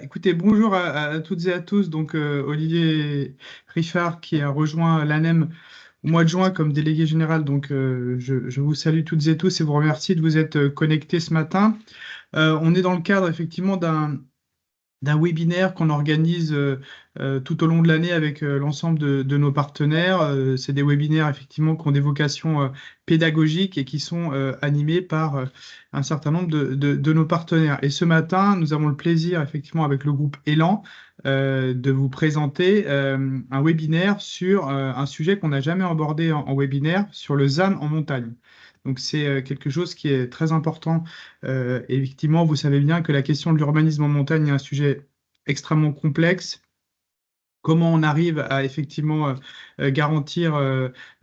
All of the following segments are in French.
Écoutez, bonjour à toutes et à tous. Donc, Olivier Richard qui a rejoint l'ANEM au mois de juin comme délégué général. Donc, je vous salue toutes et tous et vous remercie de vous être connectés ce matin. On est dans le cadre effectivement d'un webinaire qu'on organise tout au long de l'année avec l'ensemble de nos partenaires. C'est des webinaires effectivement qui ont des vocations pédagogiques et qui sont animés par un certain nombre de nos partenaires. Et ce matin, nous avons le plaisir effectivement avec le groupe Elan de vous présenter un webinaire sur un sujet qu'on n'a jamais abordé en webinaire, sur le ZAN en montagne. Donc c'est quelque chose qui est très important. Effectivement, vous savez bien que la question de l'urbanisme en montagne est un sujet extrêmement complexe. Comment on arrive à effectivement garantir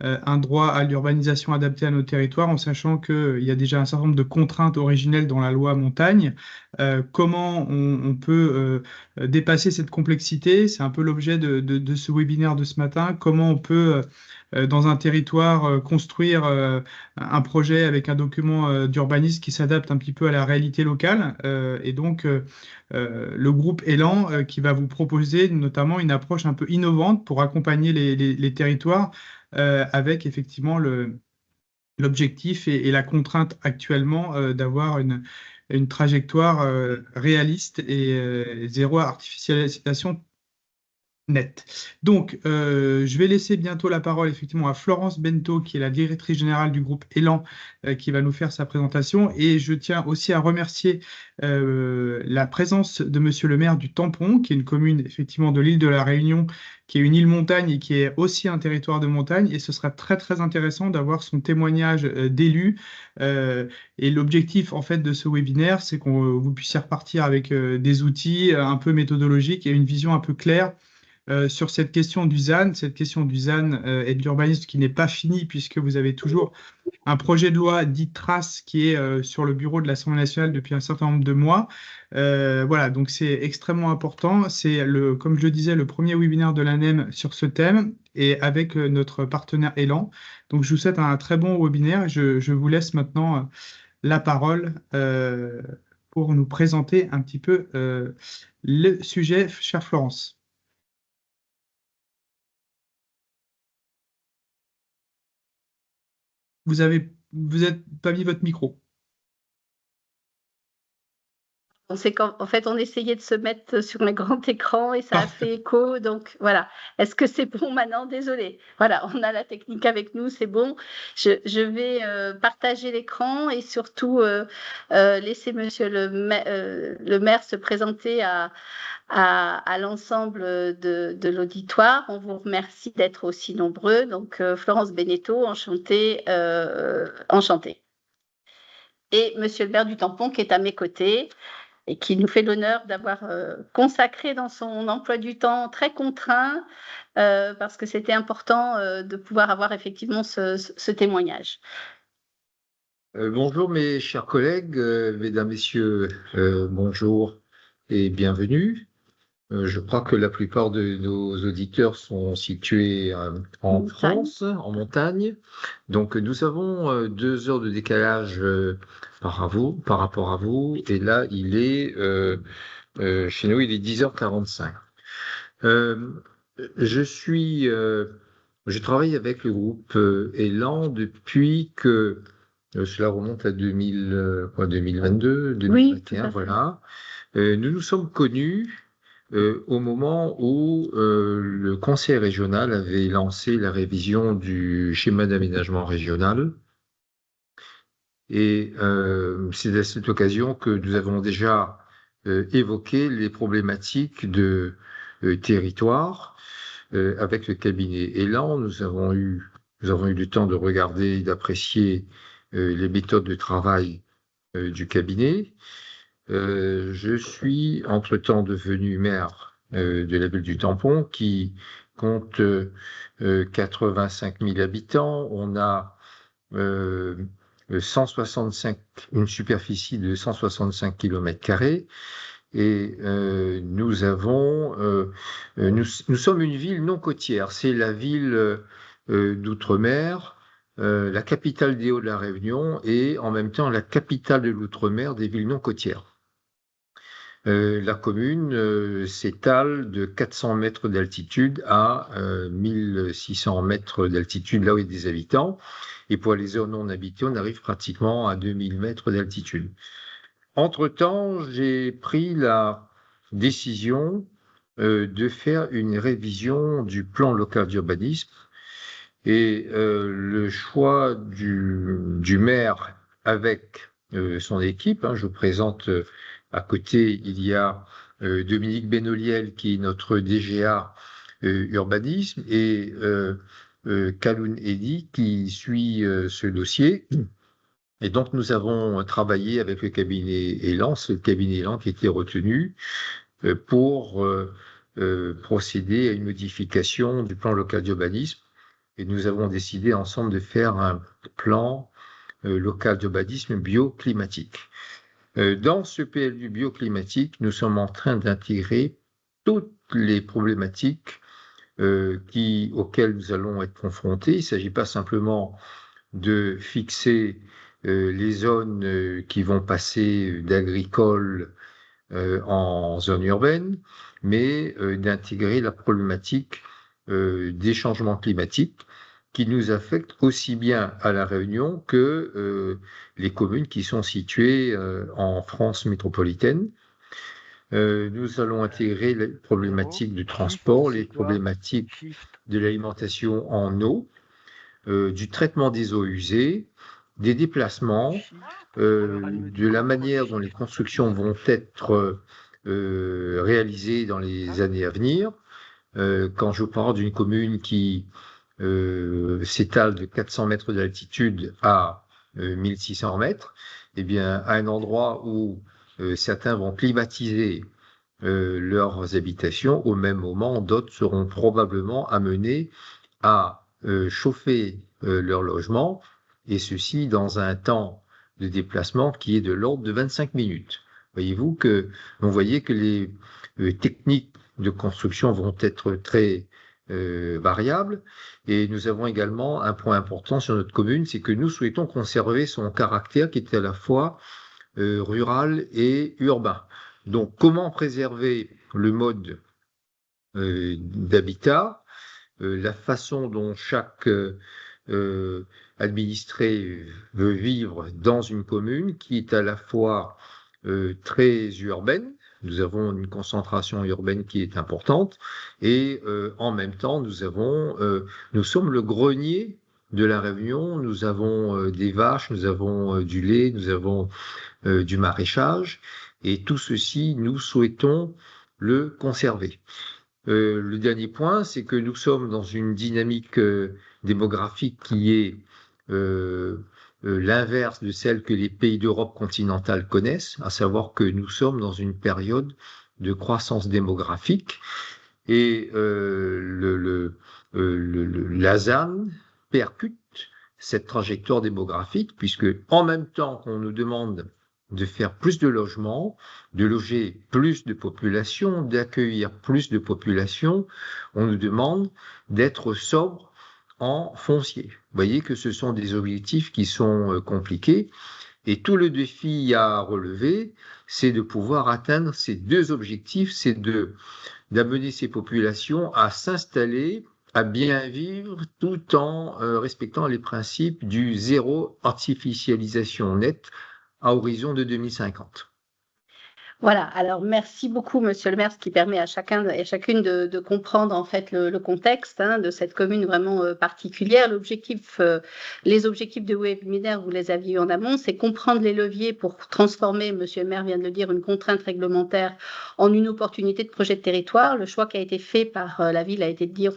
un droit à l'urbanisation adaptée à nos territoires en sachant qu'il y a déjà un certain nombre de contraintes originelles dans la loi montagne. Comment on peut dépasser cette complexité? C'est un peu l'objet de ce webinaire de ce matin. Comment on peut, dans un territoire, construire un projet avec un document d'urbanisme qui s'adapte un petit peu à la réalité locale. Le groupe Elan qui va vous proposer notamment une approche un peu innovante pour accompagner les territoires avec effectivement l'objectif et la contrainte actuellement d'avoir une trajectoire réaliste et zéro artificialisation net. Donc, je vais laisser bientôt la parole effectivement à Florence Bento, qui est la directrice générale du groupe Elan, qui va nous faire sa présentation. Et je tiens aussi à remercier la présence de Monsieur le maire du Tampon, qui est une commune effectivement de l'île de la Réunion, qui est une île montagne et qui est aussi un territoire de montagne. Et ce sera très très intéressant d'avoir son témoignage d'élu. Et l'objectif en fait de ce webinaire, c'est qu'on vous puissiez repartir avec des outils un peu méthodologiques et une vision un peu claire sur cette question du ZAN, et de l'urbanisme qui n'est pas finie puisque vous avez toujours un projet de loi dit TRACE qui est sur le bureau de l'Assemblée nationale depuis un certain nombre de mois. Voilà, donc c'est extrêmement important. C'est comme je le disais, le premier webinaire de l'ANEM sur ce thème et avec notre partenaire Elan. Donc je vous souhaite un très bon webinaire. Je vous laisse maintenant la parole pour nous présenter un petit peu le sujet, chère Florence. Vous êtes pas mis votre micro. On sait qu'en fait, on essayait de se mettre sur un grand écran et ça a fait écho. Donc voilà. Est-ce que c'est bon maintenant? Désolée. Voilà, on a la technique avec nous, c'est bon. Je vais partager l'écran et surtout laisser Monsieur le maire se présenter à l'ensemble de l'auditoire. On vous remercie d'être aussi nombreux. Donc Florence Beneteau, enchantée, enchantée. Et Monsieur le maire du Tampon qui est à mes côtés et qui nous fait l'honneur d'avoir consacré dans son emploi du temps très contraint, parce que c'était important de pouvoir avoir effectivement ce témoignage. Bonjour mes chers collègues, mesdames, messieurs, bonjour et bienvenue. Je crois que la plupart de nos auditeurs sont situés en France, en montagne. Donc nous avons 2 heures de décalage par rapport à vous. Et là, chez nous, il est 10h45. Je travaille avec le groupe Elan depuis que cela remonte à 2022, 2021, oui, voilà. Nous nous sommes connus au moment où le conseil régional avait lancé la révision du schéma d'aménagement régional. Et c'est à cette occasion que nous avons déjà évoqué les problématiques de territoire avec le cabinet Elan. Nous avons eu le temps de regarder et d'apprécier les méthodes de travail du cabinet. Je suis entre-temps devenu maire de la ville du Tampon qui compte 85 000 habitants. On a une superficie de 165 km² et nous sommes une ville non côtière. C'est la ville d'outre-mer, la capitale des Hauts de la Réunion et en même temps la capitale de l'outre-mer des villes non côtières. La commune s'étale de 400 mètres d'altitude à 1600 mètres d'altitude, là où il y a des habitants. Et pour les zones non habitées, on arrive pratiquement à 2000 mètres d'altitude. Entre-temps, j'ai pris la décision de faire une révision du plan local d'urbanisme. Et le choix du maire avec son équipe, je vous présente à côté, il y a Dominique Benoliel qui est notre DGA urbanisme et Kaloun Eddy qui suit ce dossier. Et donc nous avons travaillé avec le cabinet Elan, ce cabinet Elan qui était retenu pour procéder à une modification du plan local d'urbanisme. Et nous avons décidé ensemble de faire un plan local d'urbanisme bioclimatique. Dans ce PLU bioclimatique, nous sommes en train d'intégrer toutes les problématiques auxquelles nous allons être confrontés. Il ne s'agit pas simplement de fixer les zones qui vont passer d'agricole en zone urbaine, mais d'intégrer la problématique des changements climatiques qui nous affectent aussi bien à La Réunion que les communes qui sont situées en France métropolitaine. Nous allons intégrer les problématiques du transport, les problématiques de l'alimentation en eau, du traitement des eaux usées, des déplacements, de la manière dont les constructions vont être réalisées dans les années à venir. Quand je parle d'une commune qui s'étale de 400 mètres d'altitude à 1600 mètres, eh bien, à un endroit où certains vont climatiser leurs habitations, au même moment, d'autres seront probablement amenés à chauffer leur logement, et ceci dans un temps de déplacement qui est de l'ordre de 25 minutes. Voyez-vous que les techniques de construction vont être très variables. Et nous avons également un point important sur notre commune, c'est que nous souhaitons conserver son caractère qui est à la fois rural et urbain. Donc, comment préserver le mode d'habitat, la façon dont chaque administré veut vivre dans une commune qui est à la fois très urbaine. Nous avons une concentration urbaine qui est importante et en même temps, nous sommes le grenier de La Réunion. Nous avons des vaches, nous avons du lait, nous avons du maraîchage et tout ceci, nous souhaitons le conserver. Le dernier point, c'est que nous sommes dans une dynamique démographique qui est l'inverse de celle que les pays d'Europe continentale connaissent, à savoir que nous sommes dans une période de croissance démographique et la ZAN percute cette trajectoire démographique puisque en même temps qu'on nous demande de faire plus de logements, de loger plus de population, d'accueillir plus de population, on nous demande d'être sobre en foncier. Vous voyez que ce sont des objectifs qui sont compliqués et tout le défi à relever, c'est de pouvoir atteindre ces deux objectifs, c'est d'amener ces populations à s'installer, à bien vivre tout en respectant les principes du zéro artificialisation nette à horizon de 2050. Voilà, alors merci beaucoup, Monsieur le maire, ce qui permet à chacun et à chacune de comprendre en fait le contexte de cette commune vraiment particulière. Les objectifs de webinaire, vous les aviez eu en amont, c'est comprendre les leviers pour transformer, Monsieur le maire vient de le dire, une contrainte réglementaire en une opportunité de projet de territoire. Le choix qui a été fait par la ville a été de dire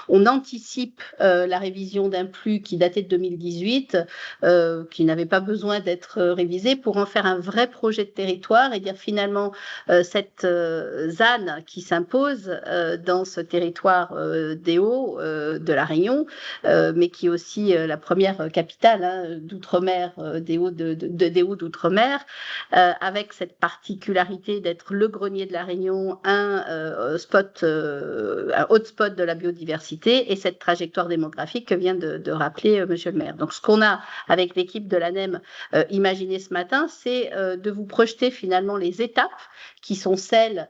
on anticipe la révision d'un PLU qui datait de 2018, qui n'avait pas besoin d'être révisé pour en faire un vrai projet de territoire et dire finalement cette ZAN qui s'impose dans ce territoire des Hauts de La Réunion, mais qui est aussi la première capitale d'outre-mer des Hauts d'outre-mer, avec cette particularité d'être le grenier de La Réunion, un hotspot de la biodiversité et cette trajectoire démographique que vient de rappeler Monsieur le maire. Donc ce qu'on a avec l'équipe de l'ANEM imaginé ce matin, c'est de vous projeter finalement les étapes qui sont celles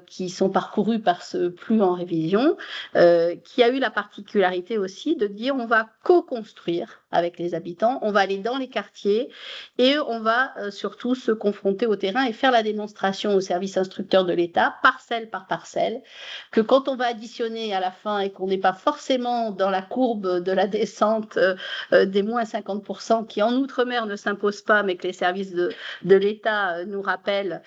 qui sont parcourues par ce plus en révision, qui a eu la particularité aussi de dire on va co-construire avec les habitants, on va aller dans les quartiers et on va surtout se confronter au terrain et faire la démonstration au service instructeur de l'État, parcelle par parcelle, que quand on va additionner à la fin et qu'on n'est pas forcément dans la courbe de la descente des moins 50% qui en Outre-mer ne s'impose pas, mais que les services de l'État nous rappellent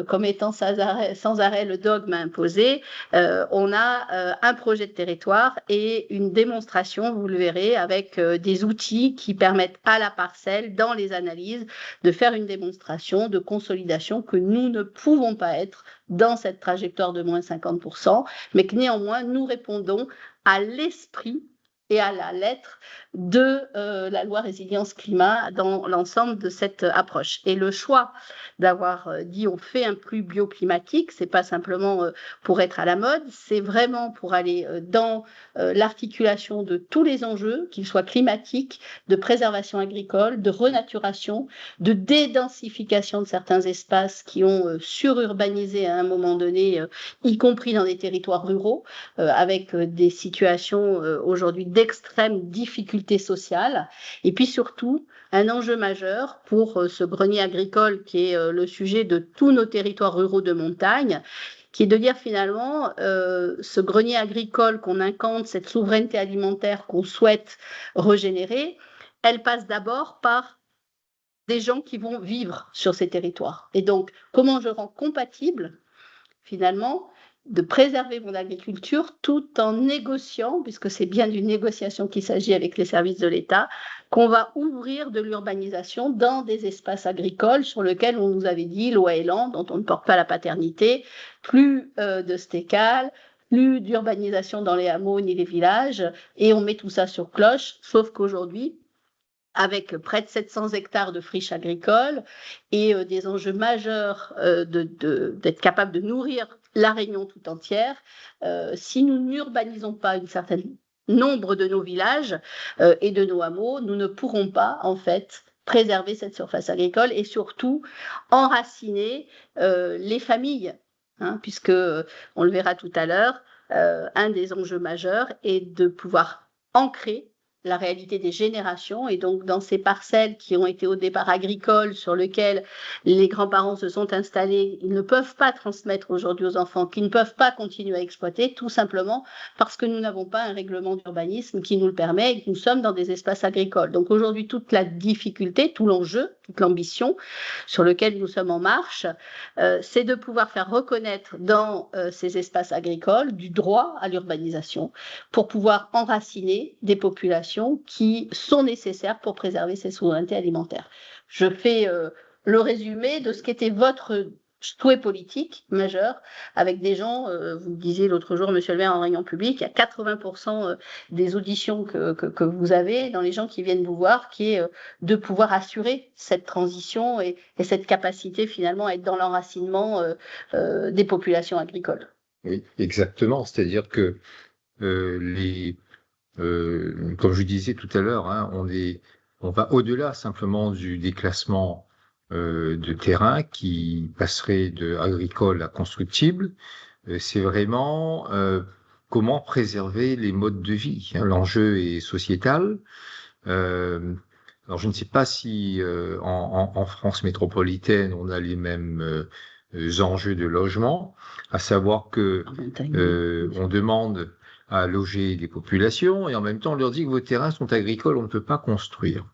comme étant sans arrêt le dogme imposé, on a un projet de territoire et une démonstration, vous le verrez, avec des outils qui permettent à la parcelle, dans les analyses, de faire une démonstration de consolidation que nous ne pouvons pas être dans cette trajectoire de moins 50%, mais que néanmoins nous répondons à l'esprit et à la lettre de la loi résilience climat dans l'ensemble de cette approche. Et le choix d'avoir dit on fait un plus bioclimatique, c'est pas simplement pour être à la mode, c'est vraiment pour aller dans l'articulation de tous les enjeux, qu'ils soient climatiques, de préservation agricole, de renaturation, de dédensification de certains espaces qui ont sururbanisé à un moment donné, y compris dans des territoires ruraux, avec des situations aujourd'hui d'extrême difficulté sociale, et puis surtout un enjeu majeur pour ce grenier agricole qui est le sujet de tous nos territoires ruraux de montagne, qui est de dire finalement ce grenier agricole qu'on incante, cette souveraineté alimentaire qu'on souhaite régénérer, elle passe d'abord par des gens qui vont vivre sur ces territoires. Et donc, comment je rends compatible finalement de préserver mon agriculture tout en négociant, puisque c'est bien d'une négociation qu'il s'agit avec les services de l'État, qu'on va ouvrir de l'urbanisation dans des espaces agricoles sur lesquels on nous avait dit, loi Elan, dont on ne porte pas la paternité, plus de stécales, plus d'urbanisation dans les hameaux ni les villages, et on met tout ça sur cloche, sauf qu'aujourd'hui, avec près de 700 hectares de friches agricoles et des enjeux majeurs d'être capable de nourrir la Réunion tout entière, si nous n'urbanisons pas un certain nombre de nos villages et de nos hameaux, nous ne pourrons pas, en fait, préserver cette surface agricole et surtout enraciner les familles, hein, puisque, on le verra tout à l'heure, un des enjeux majeurs est de pouvoir ancrer la réalité des générations, et donc dans ces parcelles qui ont été au départ agricoles, sur lesquelles les grands-parents se sont installés, ils ne peuvent pas transmettre aujourd'hui aux enfants, qui ne peuvent pas continuer à exploiter, tout simplement parce que nous n'avons pas un règlement d'urbanisme qui nous le permet et que nous sommes dans des espaces agricoles. Donc aujourd'hui, toute la difficulté, tout l'enjeu, toute l'ambition sur lequel nous sommes en marche, c'est de pouvoir faire reconnaître dans ces espaces agricoles du droit à l'urbanisation pour pouvoir enraciner des populations qui sont nécessaires pour préserver ces souverainetés alimentaires. Je fais le résumé de ce qu'était votre souhait politique majeur avec des gens, vous le disiez l'autre jour, monsieur le maire, en réunion publique, il y a 80% des auditions que vous avez dans les gens qui viennent vous voir, qui est de pouvoir assurer cette transition et cette capacité finalement à être dans l'enracinement des populations agricoles. Oui, exactement. C'est-à-dire que comme je disais tout à l'heure, hein, on va au-delà simplement du déclassement de terrain qui passerait de agricole à constructible. C'est vraiment comment préserver les modes de vie. Hein. L'enjeu est sociétal. Alors je ne sais pas si en France métropolitaine on a les mêmes enjeux de logement, à savoir que on demande à loger les populations et en même temps on leur dit que vos terrains sont agricoles, on ne peut pas construire.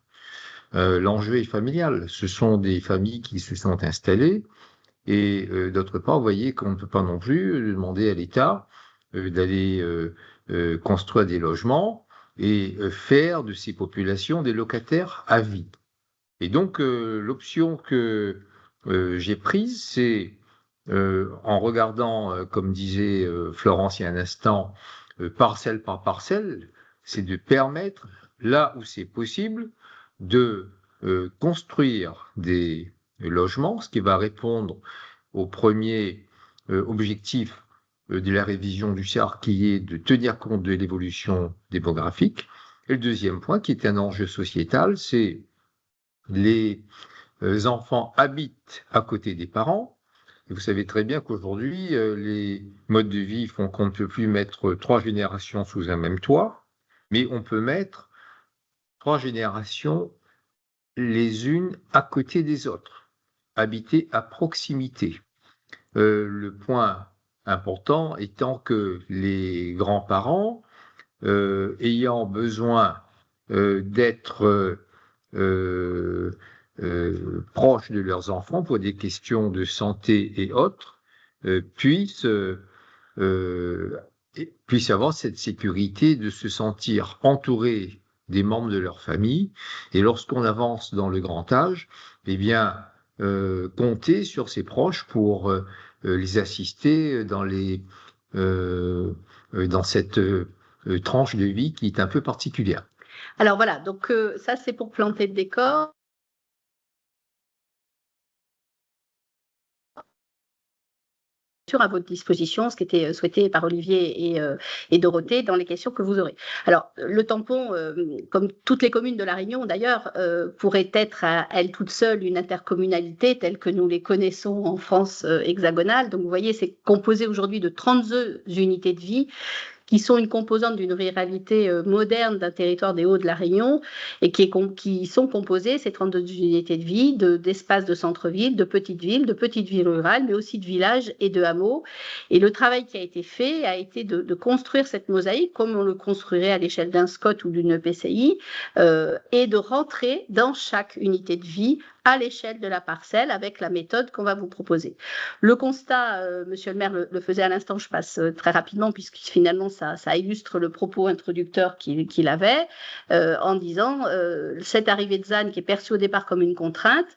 L'enjeu est familial, ce sont des familles qui se sont installées et d'autre part, vous voyez qu'on ne peut pas non plus demander à l'État d'aller construire des logements et faire de ces populations des locataires à vie. Et donc l'option que j'ai prise, c'est en regardant, comme disait Florence il y a un instant, parcelle par parcelle, c'est de permettre, là où c'est possible, de construire des logements, ce qui va répondre au premier objectif de la révision du CEAR, qui est de tenir compte de l'évolution démographique. Et le deuxième point, qui est un enjeu sociétal, c'est les enfants habitent à côté des parents, Vous savez très bien qu'aujourd'hui, les modes de vie font qu'on ne peut plus mettre 3 générations sous un même toit, mais on peut mettre 3 générations les unes à côté des autres, habiter à proximité. Le point important étant que les grands-parents, ayant besoin d'être proches de leurs enfants pour des questions de santé et autres, puissent avoir cette sécurité de se sentir entourés des membres de leur famille. Et lorsqu'on avance dans le grand âge, eh bien, compter sur ses proches pour les assister dans cette tranche de vie qui est un peu particulière. Alors voilà, donc ça c'est pour planter le décor. À votre disposition, ce qui était souhaité par Olivier et Dorothée dans les questions que vous aurez. Alors, le tampon, comme toutes les communes de La Réunion d'ailleurs, pourrait être à elle toute seule une intercommunalité telle que nous les connaissons en France hexagonale. Donc, vous voyez, c'est composé aujourd'hui de 32 unités de vie qui sont une composante d'une ruralité moderne d'un territoire des Hauts de la Réunion et qui sont composées, ces 32 unités de vie, d'espaces de centre-ville, de petites villes rurales, mais aussi de villages et de hameaux. Et le travail qui a été fait a été de construire cette mosaïque comme on le construirait à l'échelle d'un SCOT ou d'une EPCI et de rentrer dans chaque unité de vie à l'échelle de la parcelle avec la méthode qu'on va vous proposer. Le constat, monsieur le maire le faisait à l'instant, je passe très rapidement puisque finalement ça illustre le propos introducteur qu'il avait en disant cette arrivée de ZAN qui est perçue au départ comme une contrainte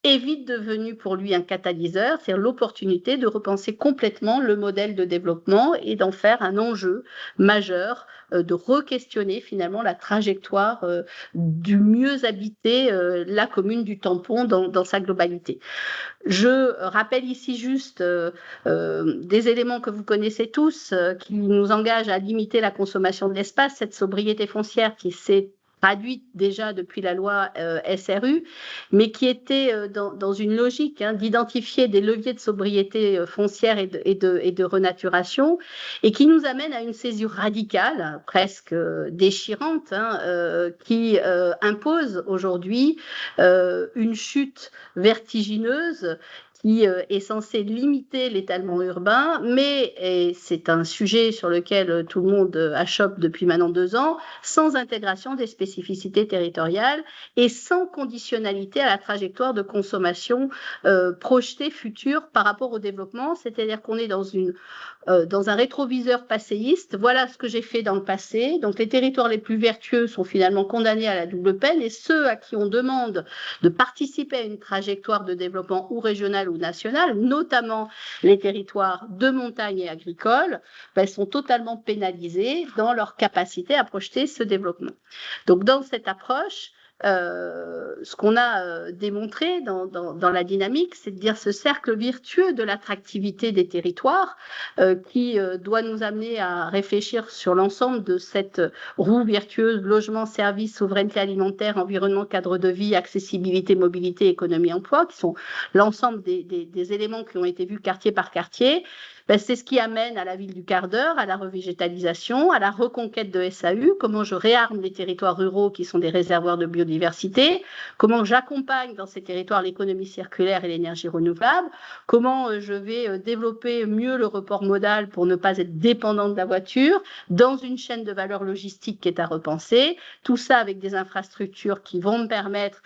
est vite devenu pour lui un catalyseur, c'est-à-dire l'opportunité de repenser complètement le modèle de développement et d'en faire un enjeu majeur, de re-questionner finalement la trajectoire du mieux habiter la commune du Tampon dans sa globalité. Je rappelle ici juste des éléments que vous connaissez tous qui nous engagent à limiter la consommation de l'espace, cette sobriété foncière qui s'est traduite déjà depuis la loi SRU, mais qui était dans une logique d'identifier des leviers de sobriété foncière et de renaturation, et qui nous amène à une césure radicale, presque déchirante, qui impose aujourd'hui une chute vertigineuse qui est censé limiter l'étalement urbain, mais c'est un sujet sur lequel tout le monde achoppe depuis maintenant 2 ans, sans intégration des spécificités territoriales et sans conditionnalité à la trajectoire de consommation projetée future par rapport au développement, c'est-à-dire qu'on est dans un rétroviseur passéiste. Voilà ce que j'ai fait dans le passé. Donc les territoires les plus vertueux sont finalement condamnés à la double peine et ceux à qui on demande de participer à une trajectoire de développement ou régionale ou nationale, notamment les territoires de montagne et agricoles, sont totalement pénalisés dans leur capacité à projeter ce développement. Donc dans cette approche, ce qu'on a démontré dans la dynamique, c'est de dire ce cercle vertueux de l'attractivité des territoires qui doit nous amener à réfléchir sur l'ensemble de cette roue vertueuse, logement, services, souveraineté alimentaire, environnement, cadre de vie, accessibilité, mobilité, économie, emploi, qui sont l'ensemble des éléments qui ont été vus quartier par quartier. C'est ce qui amène à la ville du quart d'heure, à la revégétalisation, à la reconquête de SAU, comment je réarme les territoires ruraux qui sont des réservoirs de biodiversité, comment j'accompagne dans ces territoires l'économie circulaire et l'énergie renouvelable, comment je vais développer mieux le report modal pour ne pas être dépendant de la voiture, dans une chaîne de valeur logistique qui est à repenser, tout ça avec des infrastructures qui vont me permettre,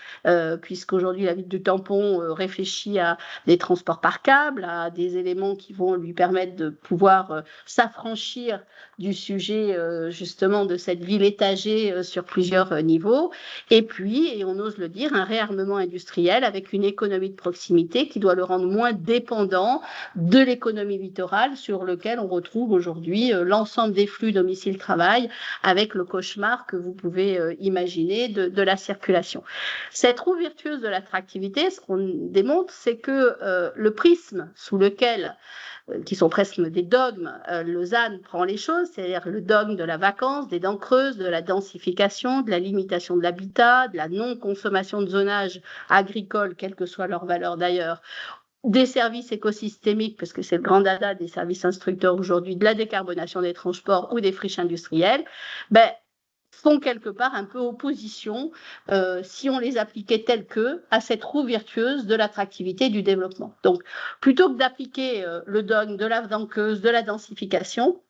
puisqu'aujourd'hui la ville du Tampon réfléchit à des transports par câble, à des éléments qui vont lui permettre de pouvoir s'affranchir du sujet justement de cette ville étagée sur plusieurs niveaux. Et puis, et on ose le dire, un réarmement industriel avec une économie de proximité qui doit le rendre moins dépendant de l'économie littorale sur lequel on retrouve aujourd'hui l'ensemble des flux domicile-travail avec le cauchemar que vous pouvez imaginer de la circulation. Cette roue vertueuse de l'attractivité, ce qu'on démontre, c'est que le prisme sous lequel qui sont presque des dogmes, le ZAN prend les choses, c'est-à-dire le dogme de la vacance, des dents creuses, de la densification, de la limitation de l'habitat, de la non-consommation de zonage agricole, quelle que soit leur valeur d'ailleurs, des services écosystémiques, parce que c'est le grand dada des services instructeurs aujourd'hui, de la décarbonation des transports ou des friches industrielles, ben, font quelque part un peu opposition, si on les appliquait tels que, à cette roue virtueuse de l'attractivité et du développement. Donc, plutôt que d'appliquer le dogme de la danqueuse, de la densification,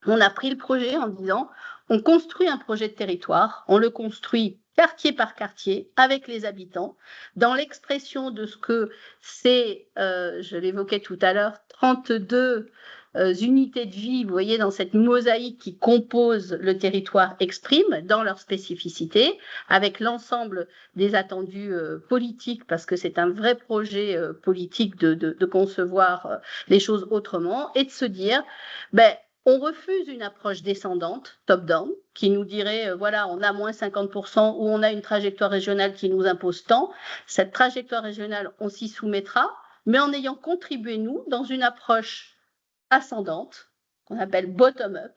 on a pris le projet en disant, on construit un projet de territoire, on le construit quartier par quartier, avec les habitants, dans l'expression de ce que c'est, je l'évoquais tout à l'heure, 32 unités de vie, vous voyez, dans cette mosaïque qui compose le territoire, expriment dans leur spécificité, avec l'ensemble des attendus politiques, parce que c'est un vrai projet politique de concevoir les choses autrement, et de se dire, ben, on refuse une approche descendante, top-down, qui nous dirait, voilà, on a moins 50% ou on a une trajectoire régionale qui nous impose tant. Cette trajectoire régionale, on s'y soumettra, mais en ayant contribué, nous, dans une approche ascendante, qu'on appelle bottom-up,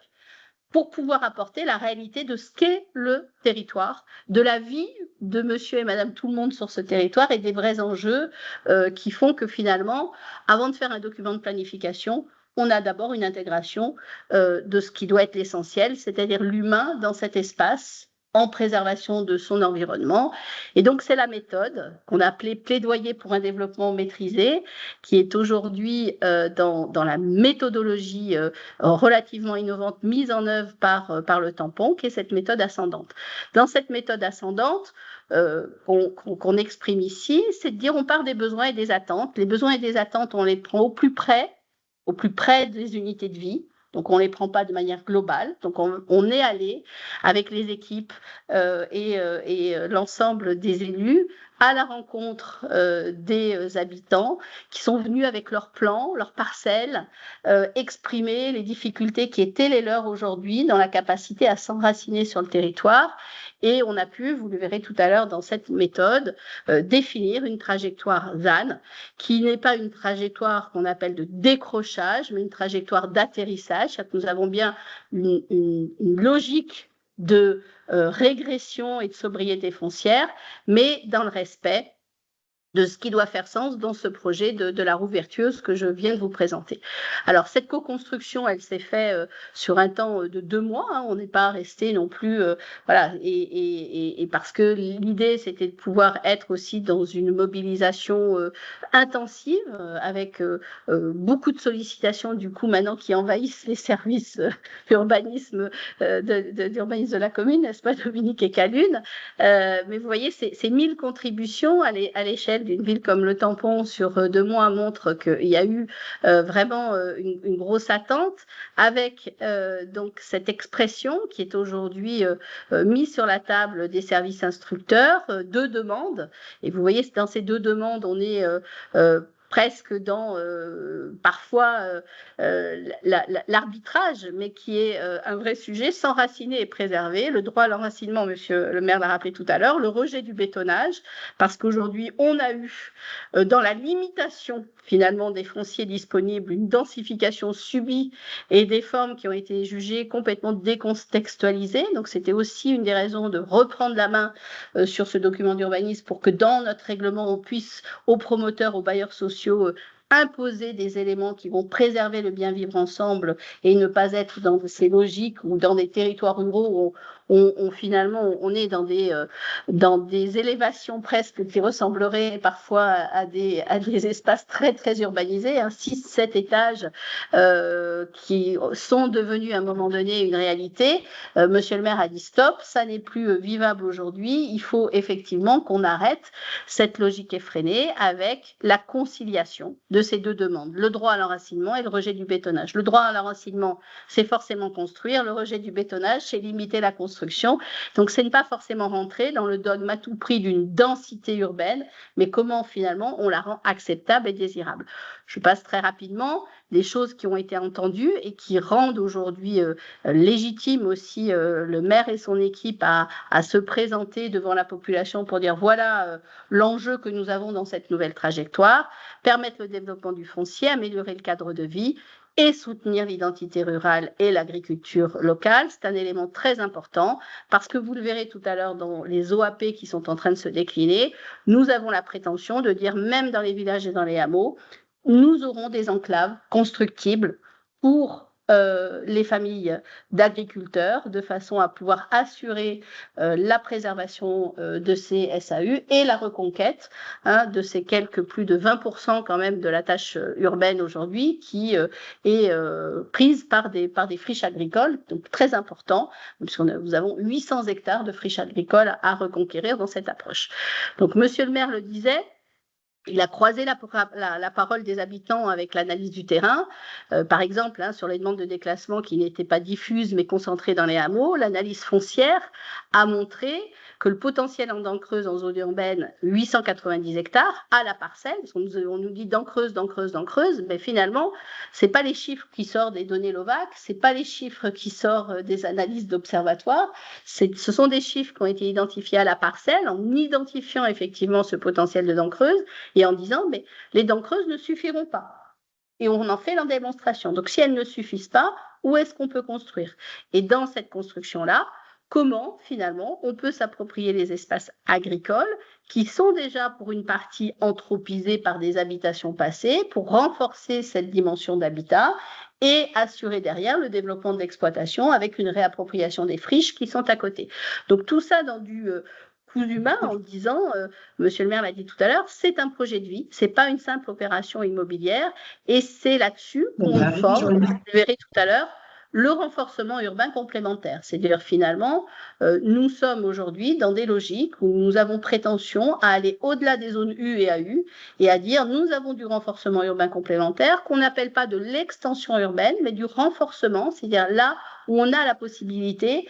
pour pouvoir apporter la réalité de ce qu'est le territoire, de la vie de monsieur et madame tout le monde sur ce territoire et des vrais enjeux qui font que finalement, avant de faire un document de planification, on a d'abord une intégration de ce qui doit être l'essentiel, c'est-à-dire l'humain dans cet espace en préservation de son environnement. Et donc, c'est la méthode qu'on a appelée plaidoyer pour un développement maîtrisé, qui est aujourd'hui dans la méthodologie relativement innovante mise en œuvre par le tampon, qui est cette méthode ascendante. Dans cette méthode ascendante, qu'on exprime ici, c'est de dire on part des besoins et des attentes. Les besoins et des attentes, on les prend au plus près des unités de vie. Donc, on ne les prend pas de manière globale. Donc, on est allé avec les équipes et l'ensemble des élus à la rencontre des habitants qui sont venus avec leurs plans, leurs parcelles, exprimer les difficultés qui étaient les leurs aujourd'hui dans la capacité à s'enraciner sur le territoire. Et on a pu, vous le verrez tout à l'heure dans cette méthode, définir une trajectoire ZAN qui n'est pas une trajectoire qu'on appelle de décrochage, mais une trajectoire d'atterrissage. Nous avons bien une logique de régression et de sobriété foncière, mais dans le respect de ce qui doit faire sens dans ce projet de la roue vertueuse que je viens de vous présenter. Alors, cette co-construction, elle s'est faite sur un temps de 2 mois. Hein, on n'est pas resté non plus... voilà, et parce que l'idée, c'était de pouvoir être aussi dans une mobilisation intensive, avec beaucoup de sollicitations, du coup, maintenant, qui envahissent les services d'urbanisme de la commune, n'est-ce pas, Dominique et Calune. Mais vous voyez, c'est 1000 contributions à l'échelle d'une ville comme le Tampon sur 2 mois montre qu'il y a eu vraiment une grosse attente avec donc cette expression qui est aujourd'hui mise sur la table des services instructeurs, 2 demandes. Et vous voyez, dans ces 2 demandes, on est presque dans parfois l'arbitrage, mais qui est un vrai sujet, s'enraciner et préserver, le droit à l'enracinement, monsieur le maire l'a rappelé tout à l'heure, le rejet du bétonnage, parce qu'aujourd'hui, on a eu, dans la limitation finalement des fonciers disponibles, une densification subie et des formes qui ont été jugées complètement décontextualisées. Donc, c'était aussi une des raisons de reprendre la main sur ce document d'urbanisme pour que dans notre règlement, on puisse, aux promoteurs, aux bailleurs sociaux, imposer des éléments qui vont préserver le bien vivre ensemble et ne pas être dans ces logiques ou dans des territoires ruraux où finalement on est dans des élévations presque qui ressembleraient parfois à des espaces très très urbanisés, 6-7 étages qui sont devenus à un moment donné une réalité. Monsieur le maire a dit stop, ça n'est plus vivable aujourd'hui, il faut effectivement qu'on arrête cette logique effrénée avec la conciliation de ces 2 demandes, le droit à l'enracinement et le rejet du bétonnage. Le droit à l'enracinement, c'est forcément construire, le rejet du bétonnage, c'est limiter la construction. Donc, ce n'est pas forcément rentrer dans le dogme à tout prix d'une densité urbaine, mais comment finalement on la rend acceptable et désirable. Je passe très rapidement des choses qui ont été entendues et qui rendent aujourd'hui légitime aussi le maire et son équipe à se présenter devant la population pour dire voilà l'enjeu que nous avons dans cette nouvelle trajectoire, permettre le développement du foncier, améliorer le cadre de vie et soutenir l'identité rurale et l'agriculture locale. C'est un élément très important parce que vous le verrez tout à l'heure dans les OAP qui sont en train de se décliner, nous avons la prétention de dire même dans les villages et dans les hameaux nous aurons des enclaves constructibles pour les familles d'agriculteurs, de façon à pouvoir assurer la préservation de ces SAU et la reconquête de ces plus de 20% quand même de la tâche urbaine aujourd'hui qui est prise par des friches agricoles, donc très important, puisque nous avons 800 hectares de friches agricoles à reconquérir dans cette approche. Donc, Monsieur le maire le disait, il a croisé la parole des habitants avec l'analyse du terrain. Par exemple, sur les demandes de déclassement qui n'étaient pas diffuses mais concentrées dans les hameaux, l'analyse foncière a montré que le potentiel en dents creuses en zone urbaine, 890 hectares, à la parcelle, parce qu'on nous dit dents creuses, mais finalement, ce n'est pas les chiffres qui sortent des données LOVAC, ce n'est pas les chiffres qui sortent des analyses d'observatoire, ce sont des chiffres qui ont été identifiés à la parcelle en identifiant effectivement ce potentiel de dents creuses et en disant mais les dents creuses ne suffiront pas. Et on en fait la démonstration. Donc si elles ne suffisent pas, où est-ce qu'on peut construire? Et dans cette construction-là, comment finalement on peut s'approprier les espaces agricoles qui sont déjà pour une partie anthropisés par des habitations passées pour renforcer cette dimension d'habitat et assurer derrière le développement de l'exploitation avec une réappropriation des friches qui sont à côté. Donc tout ça dans du coût humain en disant, Monsieur le maire l'a dit tout à l'heure, c'est un projet de vie, c'est pas une simple opération immobilière et c'est là-dessus qu'on forme, vous verrez tout à l'heure, le renforcement urbain complémentaire. C'est-à-dire finalement, nous sommes aujourd'hui dans des logiques où nous avons prétention à aller au-delà des zones U et AU et à dire nous avons du renforcement urbain complémentaire qu'on n'appelle pas de l'extension urbaine, mais du renforcement, c'est-à-dire là où on a la possibilité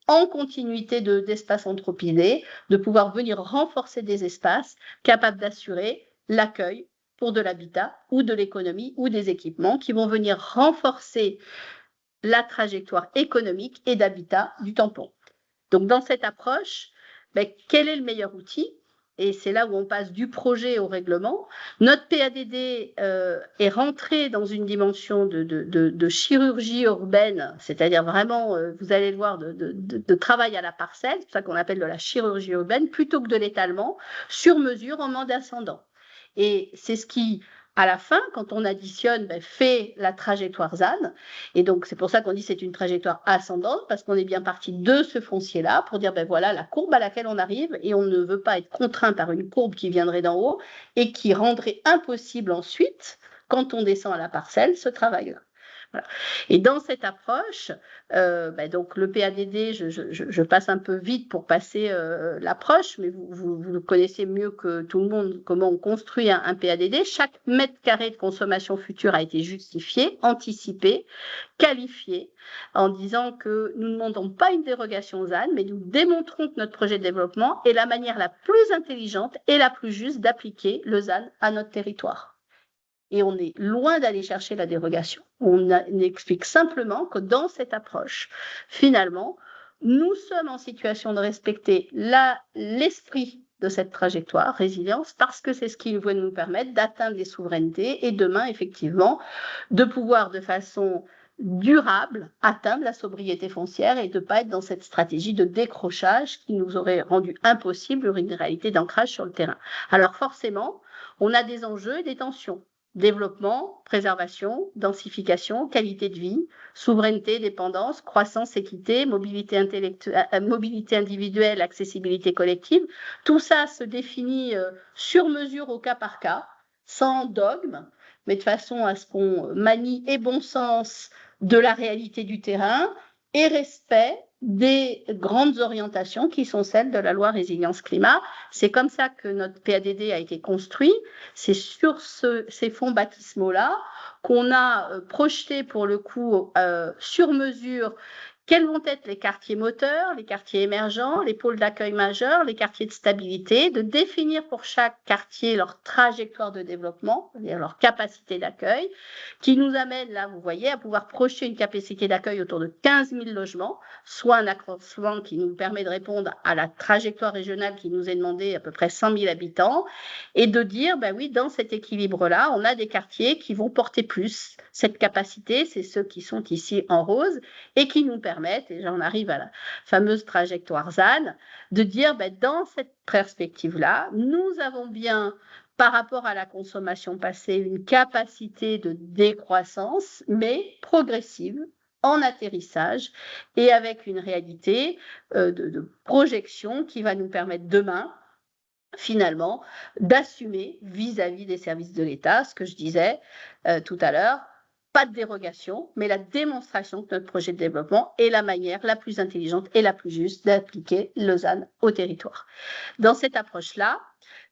en continuité d'espaces anthropisés, de pouvoir venir renforcer des espaces capables d'assurer l'accueil pour de l'habitat ou de l'économie ou des équipements qui vont venir renforcer la trajectoire économique et d'habitat du tampon. Donc, dans cette approche, quel est le meilleur outil? Et c'est là où on passe du projet au règlement. Notre PADD est rentré dans une dimension de chirurgie urbaine, c'est-à-dire vraiment, vous allez le voir, de travail à la parcelle, c'est pour ça qu'on appelle de la chirurgie urbaine, plutôt que de l'étalement, sur mesure en mode ascendant. Et c'est ce qui, à la fin, quand on additionne, fait la trajectoire ZAN. Et donc, c'est pour ça qu'on dit que c'est une trajectoire ascendante, parce qu'on est bien parti de ce foncier-là pour dire, voilà la courbe à laquelle on arrive, et on ne veut pas être contraint par une courbe qui viendrait d'en haut et qui rendrait impossible ensuite, quand on descend à la parcelle, ce travail-là. Voilà. Et dans cette approche, donc le PADD, je passe un peu vite pour passer l'approche, mais vous le connaissez mieux que tout le monde, comment on construit un PADD. Chaque mètre carré de consommation future a été justifié, anticipé, qualifié, en disant que nous ne demandons pas une dérogation ZAN, mais nous démontrons que notre projet de développement est la manière la plus intelligente et la plus juste d'appliquer le ZAN à notre territoire. Et on est loin d'aller chercher la dérogation. On explique simplement que dans cette approche, finalement, nous sommes en situation de respecter l'esprit de cette trajectoire, résilience, parce que c'est ce qui va nous permettre d'atteindre les souverainetés et demain, effectivement, de pouvoir de façon durable atteindre la sobriété foncière et de ne pas être dans cette stratégie de décrochage qui nous aurait rendu impossible une réalité d'ancrage sur le terrain. Alors forcément, on a des enjeux et des tensions. Développement, préservation, densification, qualité de vie, souveraineté, dépendance, croissance, équité, mobilité individuelle, accessibilité collective. Tout ça se définit sur mesure au cas par cas, sans dogme, mais de façon à ce qu'on manie et bon sens de la réalité du terrain et respect des grandes orientations qui sont celles de la loi résilience climat. C'est comme ça que notre PADD a été construit. C'est sur ces fonds baptismaux-là qu'on a projeté pour le coup sur mesure quels vont être les quartiers moteurs, les quartiers émergents, les pôles d'accueil majeurs, les quartiers de stabilité, de définir pour chaque quartier leur trajectoire de développement, c'est-à-dire leur capacité d'accueil, qui nous amène, là, vous voyez, à pouvoir projeter une capacité d'accueil autour de 15 000 logements, soit un accroissement qui nous permet de répondre à la trajectoire régionale qui nous est demandée, à peu près 100 000 habitants, et de dire, oui, dans cet équilibre-là, on a des quartiers qui vont porter plus cette capacité, c'est ceux qui sont ici en rose, et qui nous permettent, et j'en arrive à la fameuse trajectoire ZAN, de dire, dans cette perspective-là, nous avons bien par rapport à la consommation passée, une capacité de décroissance, mais progressive, en atterrissage et avec une réalité de projection qui va nous permettre demain, finalement, d'assumer vis-à-vis des services de l'État, ce que je disais tout à l'heure, pas de dérogation, mais la démonstration que notre projet de développement est la manière la plus intelligente et la plus juste d'appliquer Lausanne au territoire. Dans cette approche-là,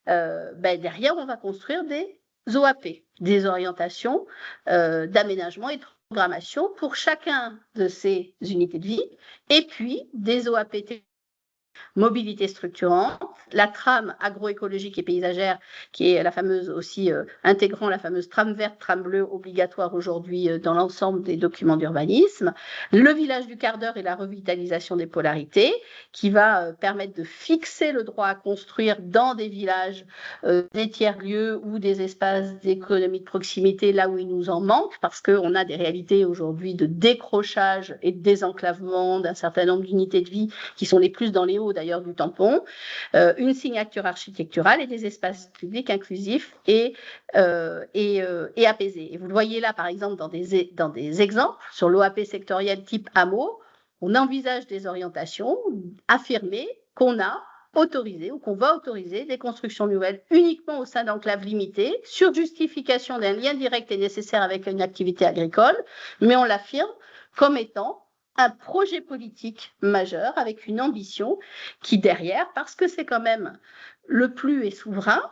derrière, on va construire des OAP, des orientations d'aménagement et de programmation pour chacun de ces unités de vie, et puis des OAP mobilité structurante, la trame agroécologique et paysagère, qui est la fameuse aussi intégrant la fameuse trame verte, trame bleue obligatoire aujourd'hui dans l'ensemble des documents d'urbanisme, le village du quart d'heure et la revitalisation des polarités, qui va permettre de fixer le droit à construire dans des villages, des tiers-lieux ou des espaces d'économie de proximité là où il nous en manque, parce qu'on a des réalités aujourd'hui de décrochage et de désenclavement d'un certain nombre d'unités de vie qui sont les plus dans les hauts d'ailleurs du tampon, une signature architecturale et des espaces publics inclusifs et apaisés. Et vous le voyez là, par exemple, dans des exemples, sur l'OAP sectoriel type hameau, on envisage des orientations affirmées qu'on a autorisées ou qu'on va autoriser des constructions nouvelles uniquement au sein d'enclaves limitées, sur justification d'un lien direct et nécessaire avec une activité agricole, mais on l'affirme comme étant un projet politique majeur avec une ambition qui derrière, parce que c'est quand même le PLU est souverain,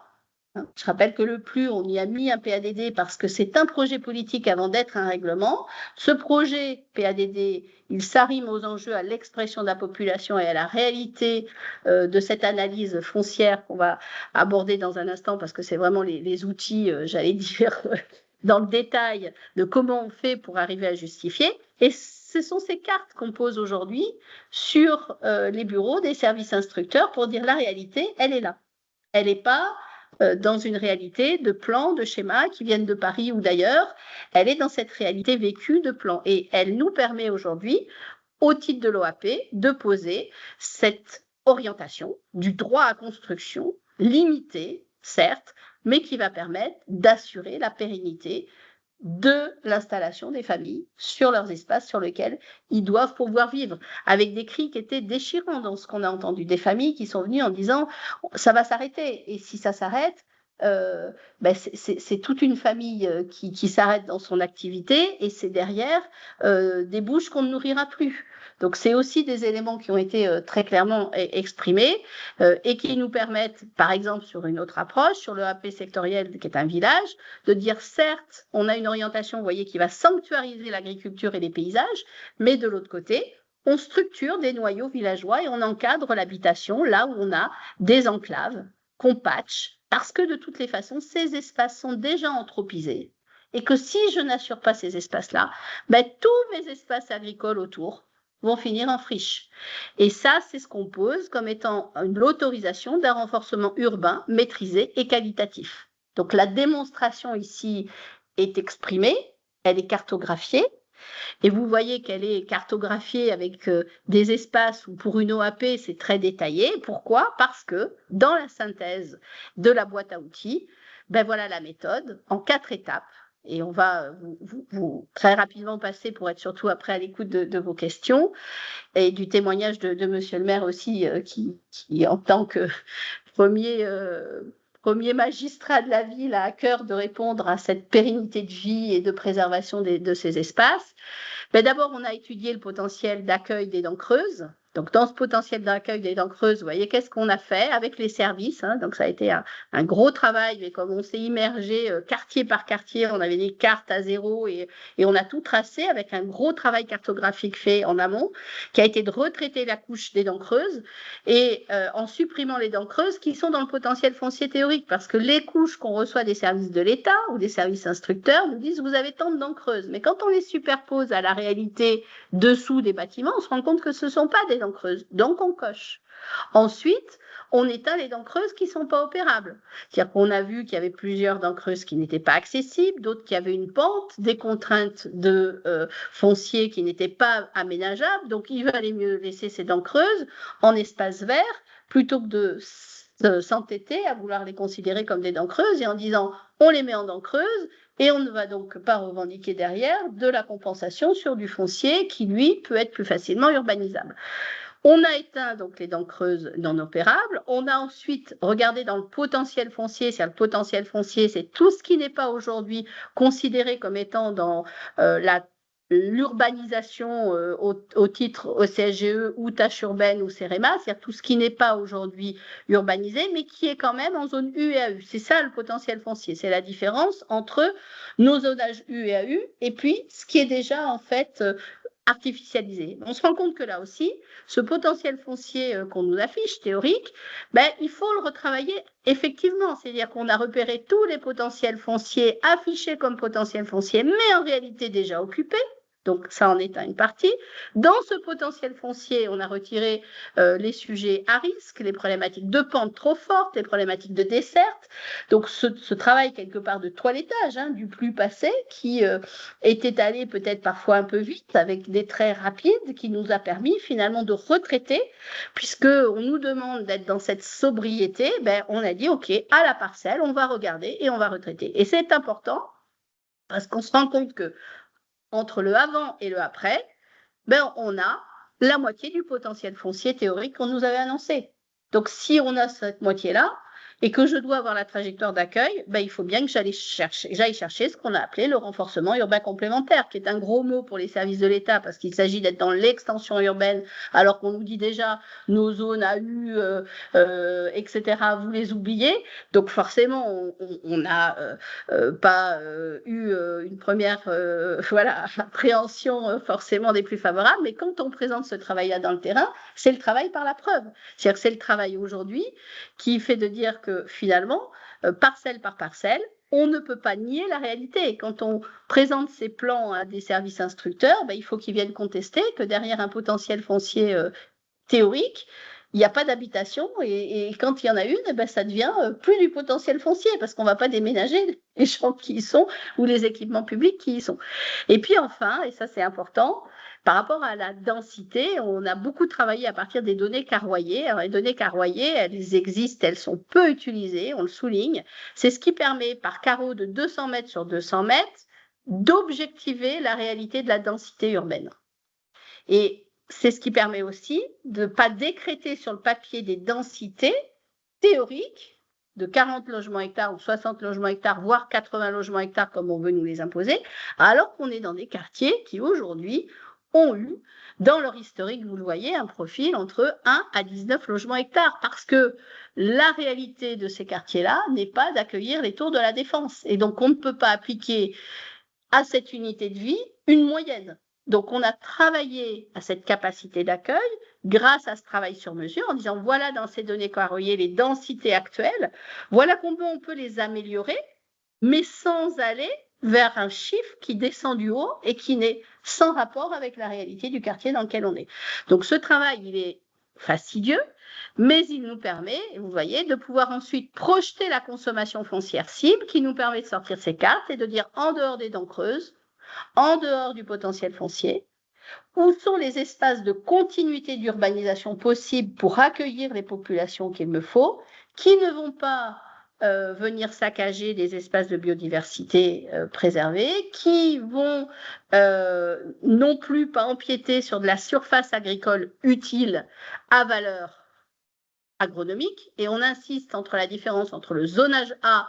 je rappelle que le PLU, on y a mis un PADD parce que c'est un projet politique avant d'être un règlement. Ce projet PADD, il s'arrime aux enjeux, à l'expression de la population et à la réalité de cette analyse foncière qu'on va aborder dans un instant parce que c'est vraiment les outils, j'allais dire, dans le détail de comment on fait pour arriver à justifier. Et ce sont ces cartes qu'on pose aujourd'hui sur les bureaux des services instructeurs pour dire la réalité, elle est là. Elle n'est pas dans une réalité de plans, de schémas qui viennent de Paris ou d'ailleurs. Elle est dans cette réalité vécue de plans. Et elle nous permet aujourd'hui, au titre de l'OAP, de poser cette orientation du droit à construction, limitée, certes, mais qui va permettre d'assurer la pérennité de l'installation des familles sur leurs espaces sur lesquels ils doivent pouvoir vivre, avec des cris qui étaient déchirants dans ce qu'on a entendu, des familles qui sont venues en disant ça va s'arrêter, et si ça s'arrête, c'est toute une famille qui s'arrête dans son activité, et c'est derrière des bouches qu'on ne nourrira plus. Donc c'est aussi des éléments qui ont été très clairement exprimés et qui nous permettent, par exemple sur une autre approche, sur le AP sectoriel qui est un village, de dire certes, on a une orientation, vous voyez, qui va sanctuariser l'agriculture et les paysages, mais de l'autre côté, on structure des noyaux villageois et on encadre l'habitation là où on a des enclaves qu'on patche, parce que de toutes les façons, ces espaces sont déjà anthropisés et que si je n'assure pas ces espaces-là, tous mes espaces agricoles autour vont finir en friche. Et ça, c'est ce qu'on pose comme étant l'autorisation d'un renforcement urbain maîtrisé et qualitatif. Donc la démonstration ici est exprimée, elle est cartographiée, et vous voyez qu'elle est cartographiée avec des espaces où pour une OAP, c'est très détaillé. Pourquoi ? Parce que dans la synthèse de la boîte à outils, voilà la méthode en 4 étapes. Et on va vous très rapidement passer pour être surtout après à l'écoute de vos questions et du témoignage de Monsieur le maire aussi, qui en tant que premier magistrat de la ville a à cœur de répondre à cette pérennité de vie et de préservation de ces espaces. D'abord, on a étudié le potentiel d'accueil des dents creuses. Donc, dans ce potentiel d'accueil des dents creuses, vous voyez, qu'est-ce qu'on a fait avec les services, hein. Donc, ça a été un gros travail, mais comme on s'est immergé quartier par quartier, on avait des cartes à zéro et on a tout tracé avec un gros travail cartographique fait en amont, qui a été de retraiter la couche des dents creuses et en supprimant les dents creuses qui sont dans le potentiel foncier théorique, parce que les couches qu'on reçoit des services de l'État ou des services instructeurs nous disent vous avez tant de dents creuses, mais quand on les superpose à la réalité dessous des bâtiments, on se rend compte que ce ne sont pas des dents creuses, donc on coche. Ensuite, on éteint les dents creuses qui ne sont pas opérables. C'est-à-dire qu'on a vu qu'il y avait plusieurs dents creuses qui n'étaient pas accessibles, d'autres qui avaient une pente, des contraintes de foncier qui n'étaient pas aménageables, donc il valait mieux laisser ces dents creuses en espace vert plutôt que de s'entêter à vouloir les considérer comme des dents creuses et en disant on les met en dents creuses et on ne va donc pas revendiquer derrière de la compensation sur du foncier qui, lui, peut être plus facilement urbanisable. On a éteint donc les dents creuses non opérables. On a ensuite regardé dans le potentiel foncier. C'est le potentiel foncier, c'est tout ce qui n'est pas aujourd'hui considéré comme étant dans l'urbanisation au titre CSGE ou tâche urbaine ou CEREMA, c'est-à-dire tout ce qui n'est pas aujourd'hui urbanisé, mais qui est quand même en zone U et AU. C'est ça le potentiel foncier. C'est la différence entre nos zonages U et AU et puis ce qui est déjà en fait artificialisé. On se rend compte que là aussi, ce potentiel foncier qu'on nous affiche, théorique, il faut le retravailler effectivement. C'est-à-dire qu'on a repéré tous les potentiels fonciers affichés comme potentiel foncier, mais en réalité déjà occupés. Donc ça en est une partie. Dans ce potentiel foncier, on a retiré les sujets à risque, les problématiques de pente trop forte, les problématiques de desserte. Donc ce travail quelque part de toilettage du plus passé qui était allé peut-être parfois un peu vite avec des traits rapides qui nous a permis finalement de retraiter, puisqu'on nous demande d'être dans cette sobriété, on a dit ok, à la parcelle, on va regarder et on va retraiter. Et c'est important parce qu'on se rend compte que entre le avant et le après, on a la moitié du potentiel foncier théorique qu'on nous avait annoncé. Donc, si on a cette moitié-là et que je dois avoir la trajectoire d'accueil, il faut bien que j'aille chercher ce qu'on a appelé le renforcement urbain complémentaire, qui est un gros mot pour les services de l'État parce qu'il s'agit d'être dans l'extension urbaine, alors qu'on nous dit déjà nos zones AU, etc., vous les oubliez. Donc, forcément, on n'a pas eu une première appréhension forcément des plus favorables, mais quand on présente ce travail-là dans le terrain, c'est le travail par la preuve. C'est-à-dire que c'est le travail aujourd'hui qui fait de dire que finalement, parcelle par parcelle, on ne peut pas nier la réalité. Quand on présente ces plans à des services instructeurs, il faut qu'ils viennent contester que derrière un potentiel foncier théorique, il n'y a pas d'habitation et quand il y en a une, ça devient plus du potentiel foncier parce qu'on ne va pas déménager les gens qui y sont ou les équipements publics qui y sont. Et puis enfin, et ça c'est important, par rapport à la densité, on a beaucoup travaillé à partir des données carroyées. Alors, les données carroyées, elles existent, elles sont peu utilisées, on le souligne. C'est ce qui permet, par carreau de 200 mètres sur 200 mètres, d'objectiver la réalité de la densité urbaine. Et c'est ce qui permet aussi de ne pas décréter sur le papier des densités théoriques de 40 logements hectares ou 60 logements hectares, voire 80 logements hectares comme on veut nous les imposer, alors qu'on est dans des quartiers qui aujourd'hui ont eu, dans leur historique, vous le voyez, un profil entre 1 à 19 logements hectares, parce que la réalité de ces quartiers-là n'est pas d'accueillir les tours de la Défense. Et donc, on ne peut pas appliquer à cette unité de vie une moyenne. Donc, on a travaillé à cette capacité d'accueil grâce à ce travail sur mesure en disant voilà dans ces données carroyées les densités actuelles, voilà comment on peut les améliorer, mais sans aller vers un chiffre qui descend du haut et qui n'est sans rapport avec la réalité du quartier dans lequel on est. Donc ce travail, il est fastidieux, mais il nous permet, vous voyez, de pouvoir ensuite projeter la consommation foncière cible qui nous permet de sortir ces cartes et de dire en dehors des dents creuses, en dehors du potentiel foncier, où sont les espaces de continuité d'urbanisation possibles pour accueillir les populations qu'il me faut, qui ne vont pas venir saccager des espaces de biodiversité préservés, qui vont non plus pas empiéter sur de la surface agricole utile à valeur agronomique. Et on insiste entre la différence entre le zonage A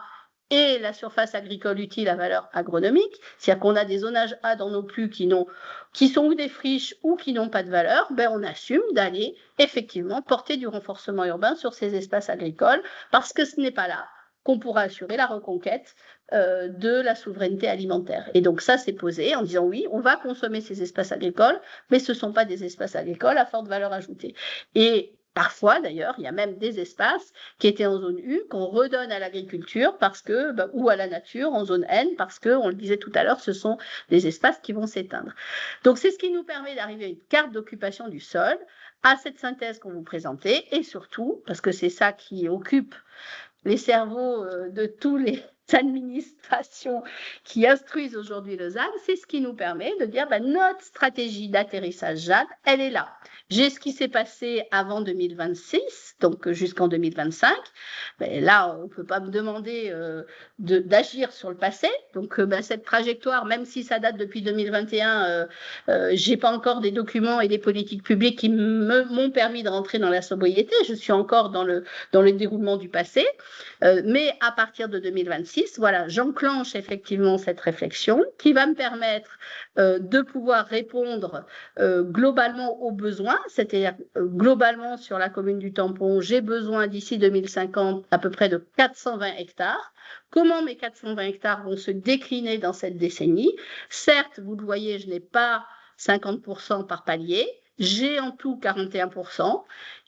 et la surface agricole utile à valeur agronomique, c'est-à-dire qu'on a des zonages A dans nos PLU qui sont ou des friches ou qui n'ont pas de valeur, on assume d'aller effectivement porter du renforcement urbain sur ces espaces agricoles parce que ce n'est pas là qu'on pourra assurer la reconquête de la souveraineté alimentaire. Et donc ça, c'est posé en disant oui, on va consommer ces espaces agricoles, mais ce ne sont pas des espaces agricoles à forte valeur ajoutée. Et parfois, d'ailleurs, il y a même des espaces qui étaient en zone U qu'on redonne à l'agriculture parce que, ou à la nature en zone N parce que, on le disait tout à l'heure, ce sont des espaces qui vont s'éteindre. Donc, c'est ce qui nous permet d'arriver à une carte d'occupation du sol, à cette synthèse qu'on vous présentait et surtout, parce que c'est ça qui occupe les cerveaux de tous administrations qui instruisent aujourd'hui le ZAN, c'est ce qui nous permet de dire notre stratégie d'atterrissage ZAN, elle est là. J'ai ce qui s'est passé avant 2026, donc jusqu'en 2025. Mais là, on ne peut pas me demander d'agir sur le passé. Donc, cette trajectoire, même si ça date depuis 2021, je n'ai pas encore des documents et des politiques publiques qui m'ont permis de rentrer dans la sobriété. Je suis encore dans le déroulement du passé. Mais à partir de 2026, voilà, j'enclenche effectivement cette réflexion qui va me permettre de pouvoir répondre globalement aux besoins, c'est-à-dire globalement sur la commune du Tampon, j'ai besoin d'ici 2050 à peu près de 420 hectares. Comment mes 420 hectares vont se décliner dans cette décennie? Certes, vous le voyez, je n'ai pas 50% par palier, j'ai en tout 41%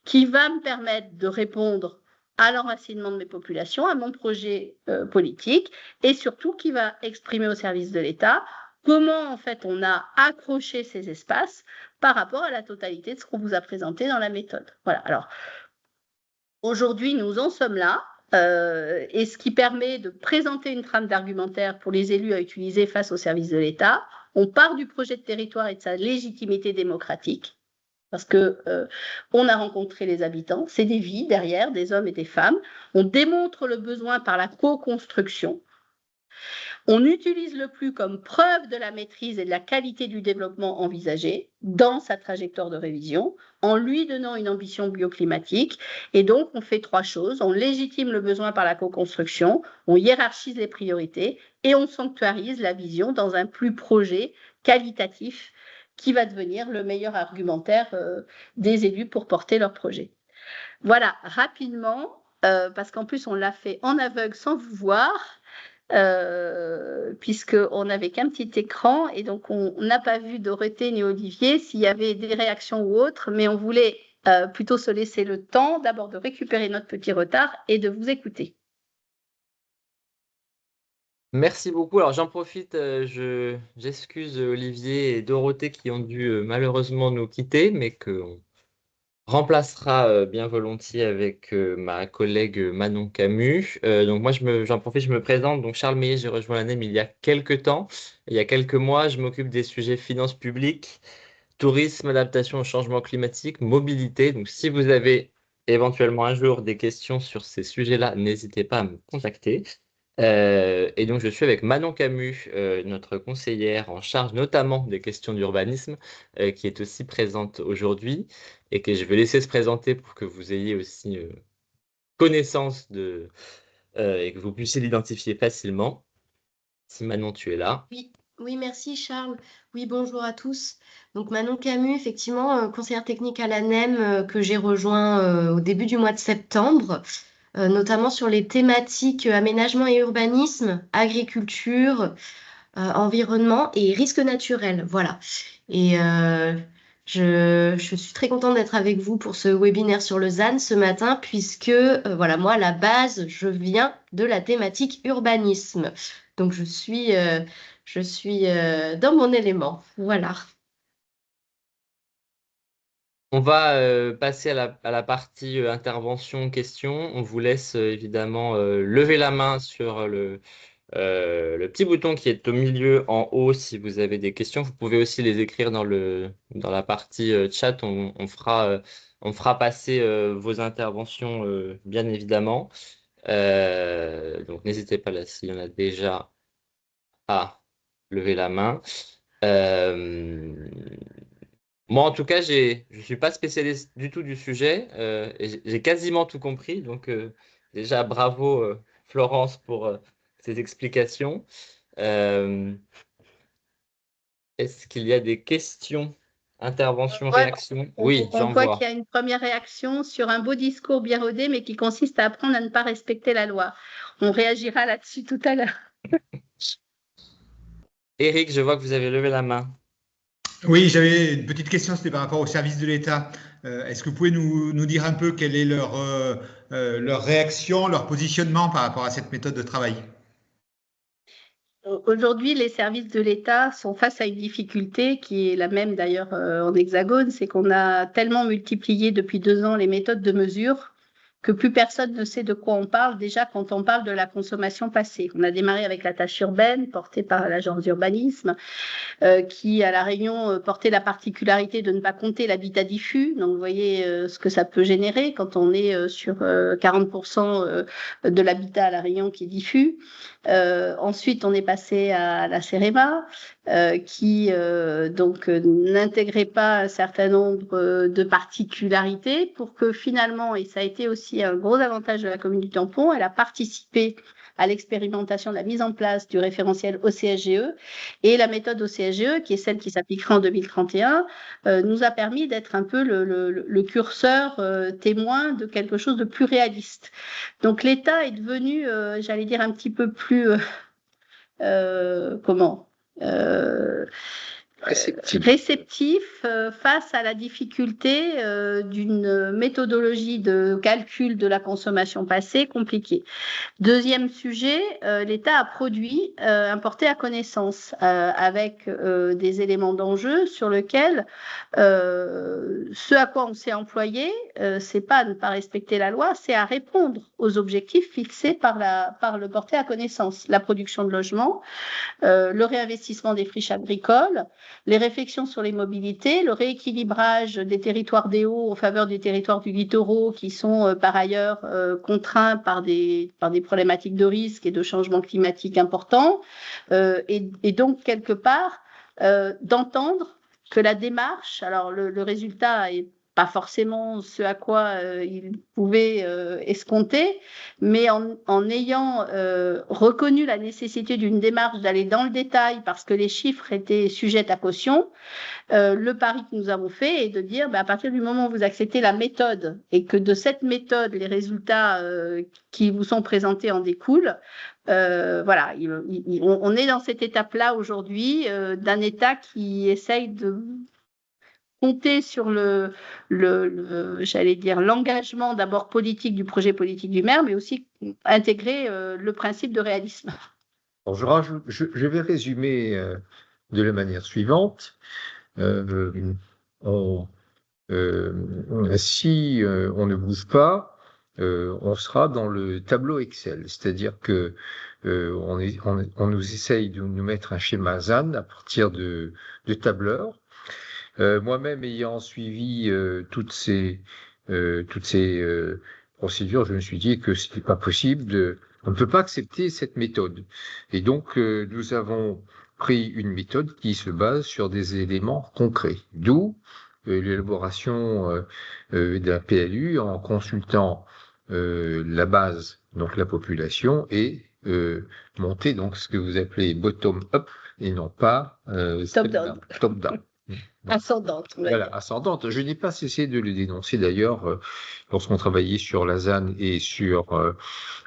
qui va me permettre de répondre à l'enracinement de mes populations, à mon projet politique, et surtout qui va exprimer au service de l'État comment en fait on a accroché ces espaces par rapport à la totalité de ce qu'on vous a présenté dans la méthode. Voilà. Alors aujourd'hui nous en sommes là. Et ce qui permet de présenter une trame d'argumentaire pour les élus à utiliser face au service de l'État. On part du projet de territoire et de sa légitimité démocratique. Parce qu'on a rencontré les habitants, c'est des vies derrière, des hommes et des femmes. On démontre le besoin par la co-construction. On utilise le plus comme preuve de la maîtrise et de la qualité du développement envisagé dans sa trajectoire de révision, en lui donnant une ambition bioclimatique. Et donc, on fait 3 choses. On légitime le besoin par la co-construction, on hiérarchise les priorités et on sanctuarise la vision dans un plus projet qualitatif qui va devenir le meilleur argumentaire des élus pour porter leur projet. Voilà, rapidement, parce qu'en plus, on l'a fait en aveugle sans vous voir, puisqu'on n'avait qu'un petit écran, et donc on n'a pas vu Dorothée ni Olivier s'il y avait des réactions ou autres, mais on voulait plutôt se laisser le temps d'abord de récupérer notre petit retard et de vous écouter. Merci beaucoup. Alors j'en profite, j'excuse Olivier et Dorothée qui ont dû malheureusement nous quitter, mais qu'on remplacera bien volontiers avec ma collègue Manon Camus. Donc moi j'en profite, je me présente. Donc Charles Meillet, j'ai rejoint l'ANEM il y a quelques temps. Il y a quelques mois, je m'occupe des sujets finances publiques, tourisme, adaptation au changement climatique, mobilité. Donc si vous avez éventuellement un jour des questions sur ces sujets-là, n'hésitez pas à me contacter. Et donc, je suis avec Manon Camus, notre conseillère en charge notamment des questions d'urbanisme, qui est aussi présente aujourd'hui et que je vais laisser se présenter pour que vous ayez aussi connaissance et que vous puissiez l'identifier facilement. Si Manon, tu es là. Oui, merci Charles. Oui, bonjour à tous. Donc Manon Camus, effectivement, conseillère technique à l'ANEM que j'ai rejoint au début du mois de septembre. Notamment sur les thématiques aménagement et urbanisme, agriculture, environnement et risques naturels. Voilà. Et je suis très contente d'être avec vous pour ce webinaire sur le ZAN ce matin, puisque voilà, moi, à la base, je viens de la thématique urbanisme. Donc, je suis dans mon élément. Voilà. On va passer à la partie intervention, question. On vous laisse évidemment lever la main sur le petit bouton qui est au milieu en haut si vous avez des questions. Vous pouvez aussi les écrire dans la partie chat. On fera passer vos interventions bien évidemment. Donc n'hésitez pas là s'il y en a déjà à lever la main. Moi, en tout cas, je ne suis pas spécialiste du tout du sujet. Et j'ai quasiment tout compris. Donc, déjà, bravo, Florence, pour ces explications. Est-ce qu'il y a des questions, interventions, réactions? Oui, j'en vois. On voit qu'il y a une première réaction sur un beau discours bien rodé, mais qui consiste à apprendre à ne pas respecter la loi. On réagira là-dessus tout à l'heure. Éric, je vois que vous avez levé la main. Oui, j'avais une petite question, c'était par rapport au service de l'État. Est-ce que vous pouvez nous dire un peu quelle est leur réaction, leur positionnement par rapport à cette méthode de travail? Aujourd'hui, les services de l'État sont face à une difficulté qui est la même d'ailleurs en Hexagone, c'est qu'on a tellement multiplié depuis 2 ans les méthodes de mesure que plus personne ne sait de quoi on parle déjà quand on parle de la consommation passée. On a démarré avec la tâche urbaine portée par l'agence d'urbanisme qui, à La Réunion, portait la particularité de ne pas compter l'habitat diffus. Donc, vous voyez ce que ça peut générer quand on est sur 40% de l'habitat à La Réunion qui est diffus. Ensuite, on est passé à la CEREMA, qui donc n'intégrait pas un certain nombre de particularités pour que finalement, et ça a été aussi un gros avantage de la commune du Tampon, elle a participé à l'expérimentation de la mise en place du référentiel OCSGE, et la méthode OCSGE, qui est celle qui s'appliquera en 2031, nous a permis d'être un peu le curseur témoin de quelque chose de plus réaliste. Donc l'État est devenu, j'allais dire, un petit peu plus réceptif face à la difficulté d'une méthodologie de calcul de la consommation passée compliquée. Deuxième sujet, l'État a produit un porté à connaissance avec des éléments d'enjeu sur lesquels ce à quoi on s'est employé, c'est pas à ne pas respecter la loi, c'est à répondre aux objectifs fixés par le porté à connaissance. La production de logements, le réinvestissement des friches agricoles, les réflexions sur les mobilités, le rééquilibrage des territoires des Hauts en faveur des territoires du littoral qui sont par ailleurs contraints par des problématiques de risque et de changement climatique importants, et donc quelque part d'entendre que la démarche, alors le résultat est pas forcément ce à quoi il pouvait escompter, mais en ayant reconnu la nécessité d'une démarche d'aller dans le détail parce que les chiffres étaient sujets à caution, le pari que nous avons fait est de dire à partir du moment où vous acceptez la méthode et que de cette méthode, les résultats qui vous sont présentés en découlent, voilà, on est dans cette étape-là aujourd'hui d'un État qui essaye de compter sur j'allais dire, l'engagement d'abord politique du projet politique du maire, mais aussi intégrer le principe de réalisme. Alors, je vais résumer de la manière suivante. Si on ne bouge pas, on sera dans le tableau Excel, c'est-à-dire que on nous essaye de nous mettre un schéma ZAN à partir de tableurs. Moi-même ayant suivi toutes ces procédures, je me suis dit que ce n'était pas possible on ne peut pas accepter cette méthode. Et donc, nous avons pris une méthode qui se base sur des éléments concrets, d'où l'élaboration d'un PLU en consultant la base, donc la population, et monter donc ce que vous appelez bottom-up et non pas top-down. Ascendante. Voilà, ascendante. Je n'ai pas cessé de le dénoncer d'ailleurs lorsqu'on travaillait sur la ZAN et sur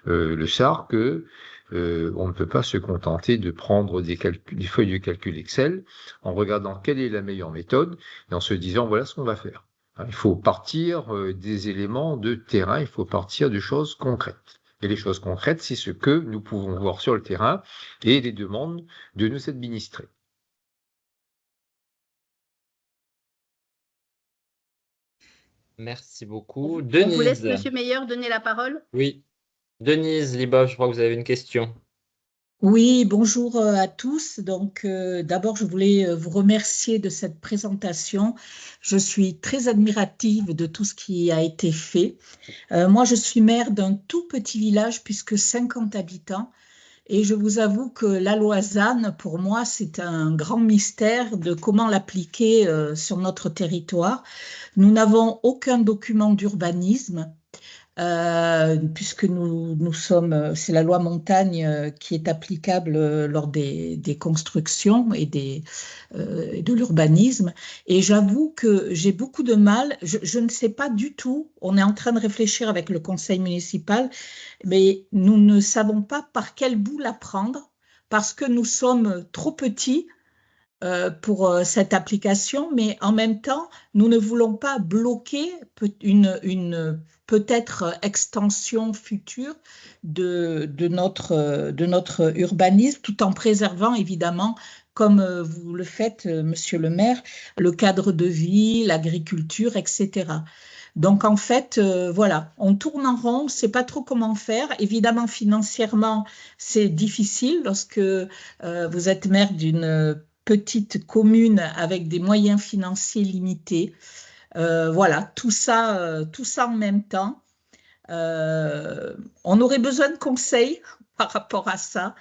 le SAR que on ne peut pas se contenter de prendre des feuilles de calcul Excel en regardant quelle est la meilleure méthode et en se disant voilà ce qu'on va faire. Il faut partir des éléments de terrain, il faut partir de choses concrètes. Et les choses concrètes, c'est ce que nous pouvons voir sur le terrain et les demandes de nos administrés. Merci beaucoup. Denise. On vous laisse, Monsieur Meyer, donner la parole. Oui. Denise Liboche, je crois que vous avez une question. Oui, bonjour à tous. Donc, d'abord, je voulais vous remercier de cette présentation. Je suis très admirative de tout ce qui a été fait. Moi, je suis maire d'un tout petit village, puisque 50 habitants. Et je vous avoue que la loi ZAN, pour moi, c'est un grand mystère de comment l'appliquer sur notre territoire. Nous n'avons aucun document d'urbanisme. Puisque nous sommes, c'est la loi montagne qui est applicable lors des constructions et de l'urbanisme. Et j'avoue que j'ai beaucoup de mal, je ne sais pas du tout, on est en train de réfléchir avec le conseil municipal, mais nous ne savons pas par quel bout la prendre, parce que nous sommes trop petits pour cette application, mais en même temps, nous ne voulons pas bloquer une peut-être extension future de notre urbanisme, tout en préservant évidemment, comme vous le faites, Monsieur le maire, le cadre de vie, l'agriculture, etc. Donc, en fait, voilà, on tourne en rond, on ne sait pas trop comment faire. Évidemment, financièrement, c'est difficile lorsque vous êtes maire d'une petite commune avec des moyens financiers limités. Voilà, tout ça en même temps. On aurait besoin de conseils par rapport à ça.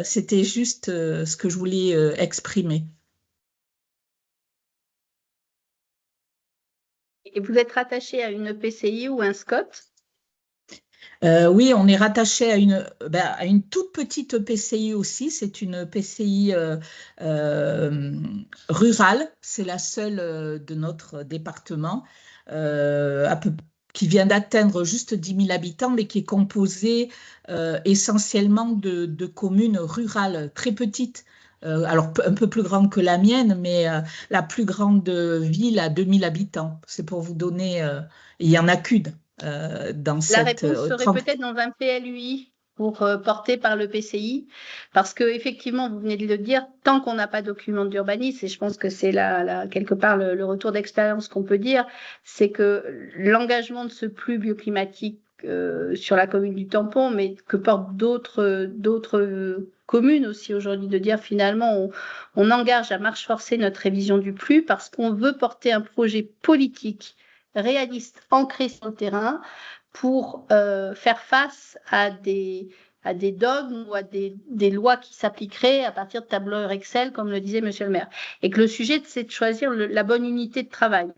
C'était juste ce que je voulais exprimer. Et vous êtes rattaché à une EPCI ou un SCOT? Oui, on est rattaché à une toute petite EPCI aussi. C'est une EPCI rurale. C'est la seule de notre département, qui vient d'atteindre juste 10 000 habitants, mais qui est composée essentiellement de communes rurales très petites. Alors, un peu plus grande que la mienne, mais la plus grande ville a 2000 habitants. C'est pour vous donner, il n'y en a qu'une. Dans La réponse serait peut-être dans un PLUI porté par le PCI, parce que effectivement, vous venez de le dire, tant qu'on n'a pas de document d'urbanisme, et je pense que c'est là quelque part le retour d'expérience qu'on peut dire, c'est que l'engagement de ce flux bioclimatique sur la commune du Tampon, mais que portent d'autres communes aussi aujourd'hui, de dire finalement on engage à marche forcée notre révision du flux parce qu'on veut porter un projet politique réaliste, ancré sur le terrain, pour faire face à des dogmes ou à des lois qui s'appliqueraient à partir de tableurs Excel, comme le disait Monsieur le maire. Et que le sujet, c'est de choisir la bonne unité de travail.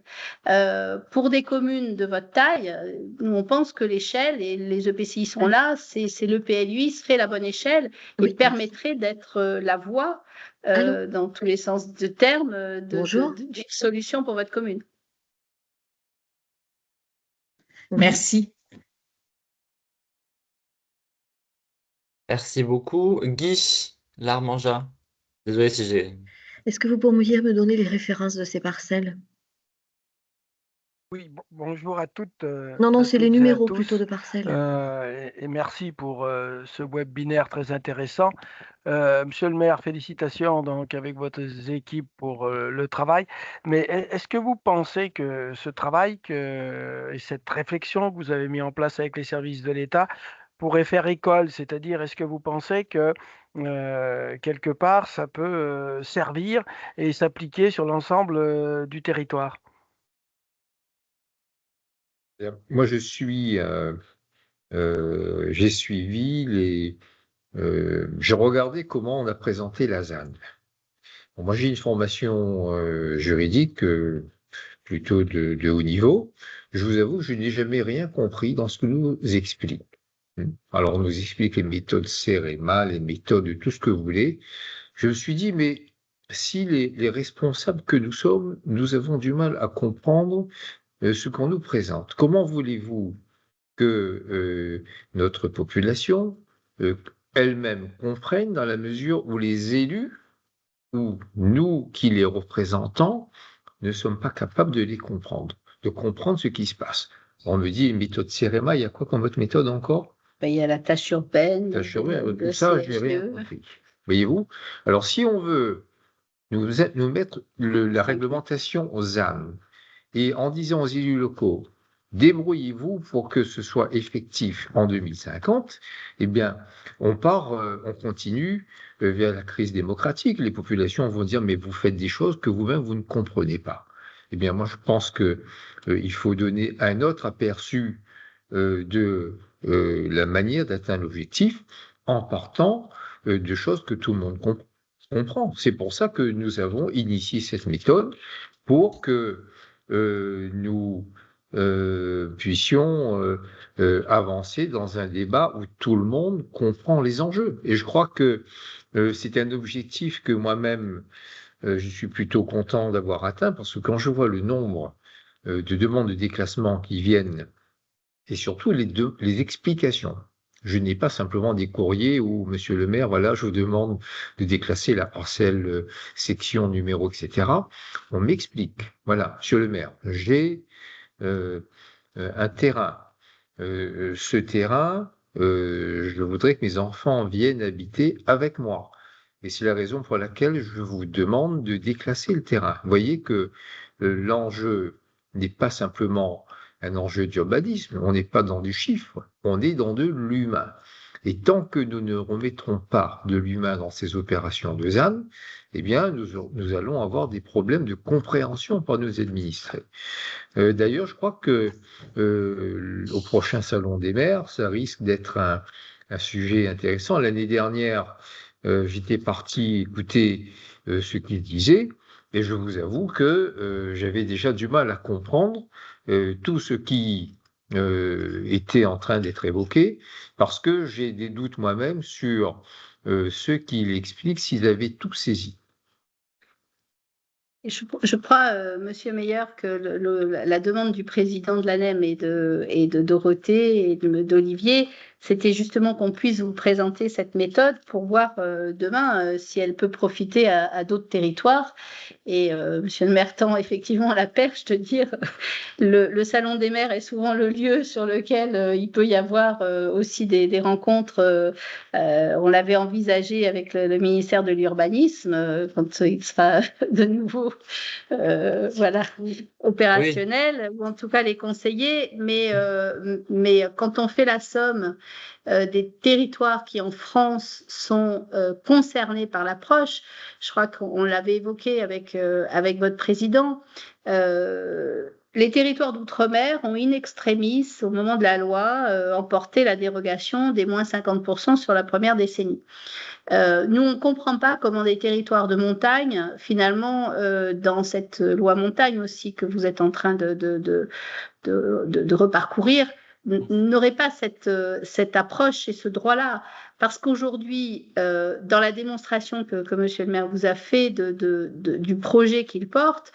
Pour des communes de votre taille, on pense que l'échelle, et les EPCI sont là, c'est le PLUI serait la bonne échelle et permettrait d'être la voie, dans tous les sens de terme, d'une solution pour votre commune. Merci. Merci beaucoup. Guy Larmanja. Désolé si j'ai... Est-ce que vous pourriez me donner les références de ces parcelles? Oui, bonjour à toutes. Non, c'est les numéros plutôt de parcelles. Et merci pour ce webinaire très intéressant. Monsieur le maire, félicitations donc avec votre équipe pour le travail. Mais est-ce que vous pensez que ce travail et cette réflexion que vous avez mis en place avec les services de l'État pourrait faire école? C'est-à-dire, est-ce que vous pensez que quelque part, ça peut servir et s'appliquer sur l'ensemble du territoire? Moi, j'ai suivi j'ai regardé comment on a présenté la ZAN. Bon, moi, j'ai une formation juridique plutôt de haut niveau. Je vous avoue que je n'ai jamais rien compris dans ce que nous explique. Alors, on nous explique les méthodes CEREMA, les méthodes de tout ce que vous voulez. Je me suis dit, mais si les responsables que nous sommes, nous avons du mal à comprendre ce qu'on nous présente, comment voulez-vous que notre population elle-même comprenne dans la mesure où les élus, ou nous qui les représentons, ne sommes pas capables de les comprendre, de comprendre ce qui se passe. On me dit, une méthode CEREMA, il y a quoi comme autre méthode encore? Il y a la tâche urbaine. Tâche urbaine, tout ça, je n'ai rien compris. Voyez-vous? Alors, si on veut nous mettre la réglementation aux âmes, et en disant aux élus locaux, débrouillez-vous pour que ce soit effectif en 2050, eh bien, on continue vers la crise démocratique. Les populations vont dire, mais vous faites des choses que vous-même, vous ne comprenez pas. Eh bien, moi, je pense qu'il faut donner un autre aperçu de la manière d'atteindre l'objectif en partant de choses que tout le monde comprend. C'est pour ça que nous avons initié cette méthode pour que nous puissions avancer dans un débat où tout le monde comprend les enjeux. Et je crois que c'est un objectif que moi-même, je suis plutôt content d'avoir atteint, parce que quand je vois le nombre de demandes de déclassement qui viennent, et surtout les explications. Je n'ai pas simplement des courriers où, monsieur le maire, voilà, je vous demande de déclasser la parcelle, section, numéro, etc. On m'explique, voilà, monsieur le maire, j'ai un terrain. Ce terrain, je voudrais que mes enfants viennent habiter avec moi. Et c'est la raison pour laquelle je vous demande de déclasser le terrain. Vous voyez que l'enjeu n'est pas simplement un enjeu d'urbanisme, on n'est pas dans du chiffre, on est dans de l'humain. Et tant que nous ne remettrons pas de l'humain dans ces opérations de ZAN, eh bien, nous allons avoir des problèmes de compréhension par nos administrés. D'ailleurs, je crois que au prochain Salon des maires, ça risque d'être un sujet intéressant. L'année dernière, j'étais parti écouter ce qu'il disait, et je vous avoue que j'avais déjà du mal à comprendre tout ce qui était en train d'être évoqué, parce que j'ai des doutes moi-même sur ce qu'il explique, s'ils avaient tout saisi. Et je crois, Monsieur Meyer, que la demande du président de l'ANEM et de Dorothée et d'Olivier, c'était justement qu'on puisse vous présenter cette méthode pour voir demain si elle peut profiter à d'autres territoires. Et Monsieur le maire tend effectivement la perche de dire le Salon des maires est souvent le lieu sur lequel il peut y avoir aussi des rencontres. On l'avait envisagé avec le ministère de l'Urbanisme quand il sera de nouveau voilà, opérationnel, ou en tout cas les conseillers. Mais quand on fait la somme des territoires qui en France sont concernés par l'approche, je crois qu'on l'avait évoqué avec votre président, les territoires d'outre-mer ont in extremis, au moment de la loi, emporté la dérogation des moins 50% sur la première décennie. Nous, on ne comprend pas comment des territoires de montagne, finalement, dans cette loi montagne aussi que vous êtes en train de reparcourir, n'auraient pas cette approche et ce droit-là. Parce qu'aujourd'hui, dans la démonstration que Monsieur le maire vous a fait du projet qu'il porte,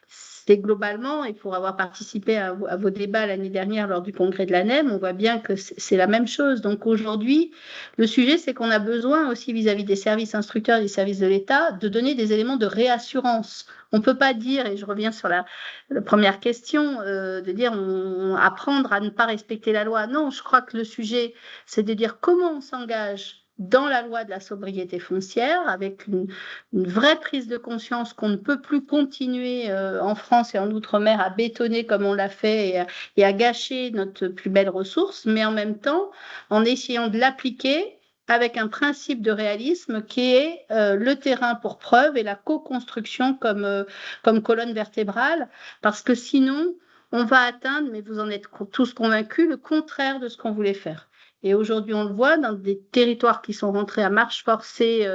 c'est globalement, et pour avoir participé à vos débats l'année dernière lors du congrès de l'ANEM, on voit bien que c'est la même chose. Donc aujourd'hui, le sujet, c'est qu'on a besoin aussi vis-à-vis des services instructeurs et des services de l'État de donner des éléments de réassurance. On ne peut pas dire, et je reviens sur la première question, de dire apprendre à ne pas respecter la loi. Non, je crois que le sujet, c'est de dire comment on s'engage dans la loi de la sobriété foncière, avec une vraie prise de conscience qu'on ne peut plus continuer en France et en Outre-mer à bétonner comme on l'a fait et à gâcher notre plus belle ressource, mais en même temps en essayant de l'appliquer avec un principe de réalisme qui est le terrain pour preuve et la co-construction comme colonne vertébrale, parce que sinon on va atteindre, mais vous en êtes tous convaincus, le contraire de ce qu'on voulait faire. Et aujourd'hui, on le voit dans des territoires qui sont rentrés à marche forcée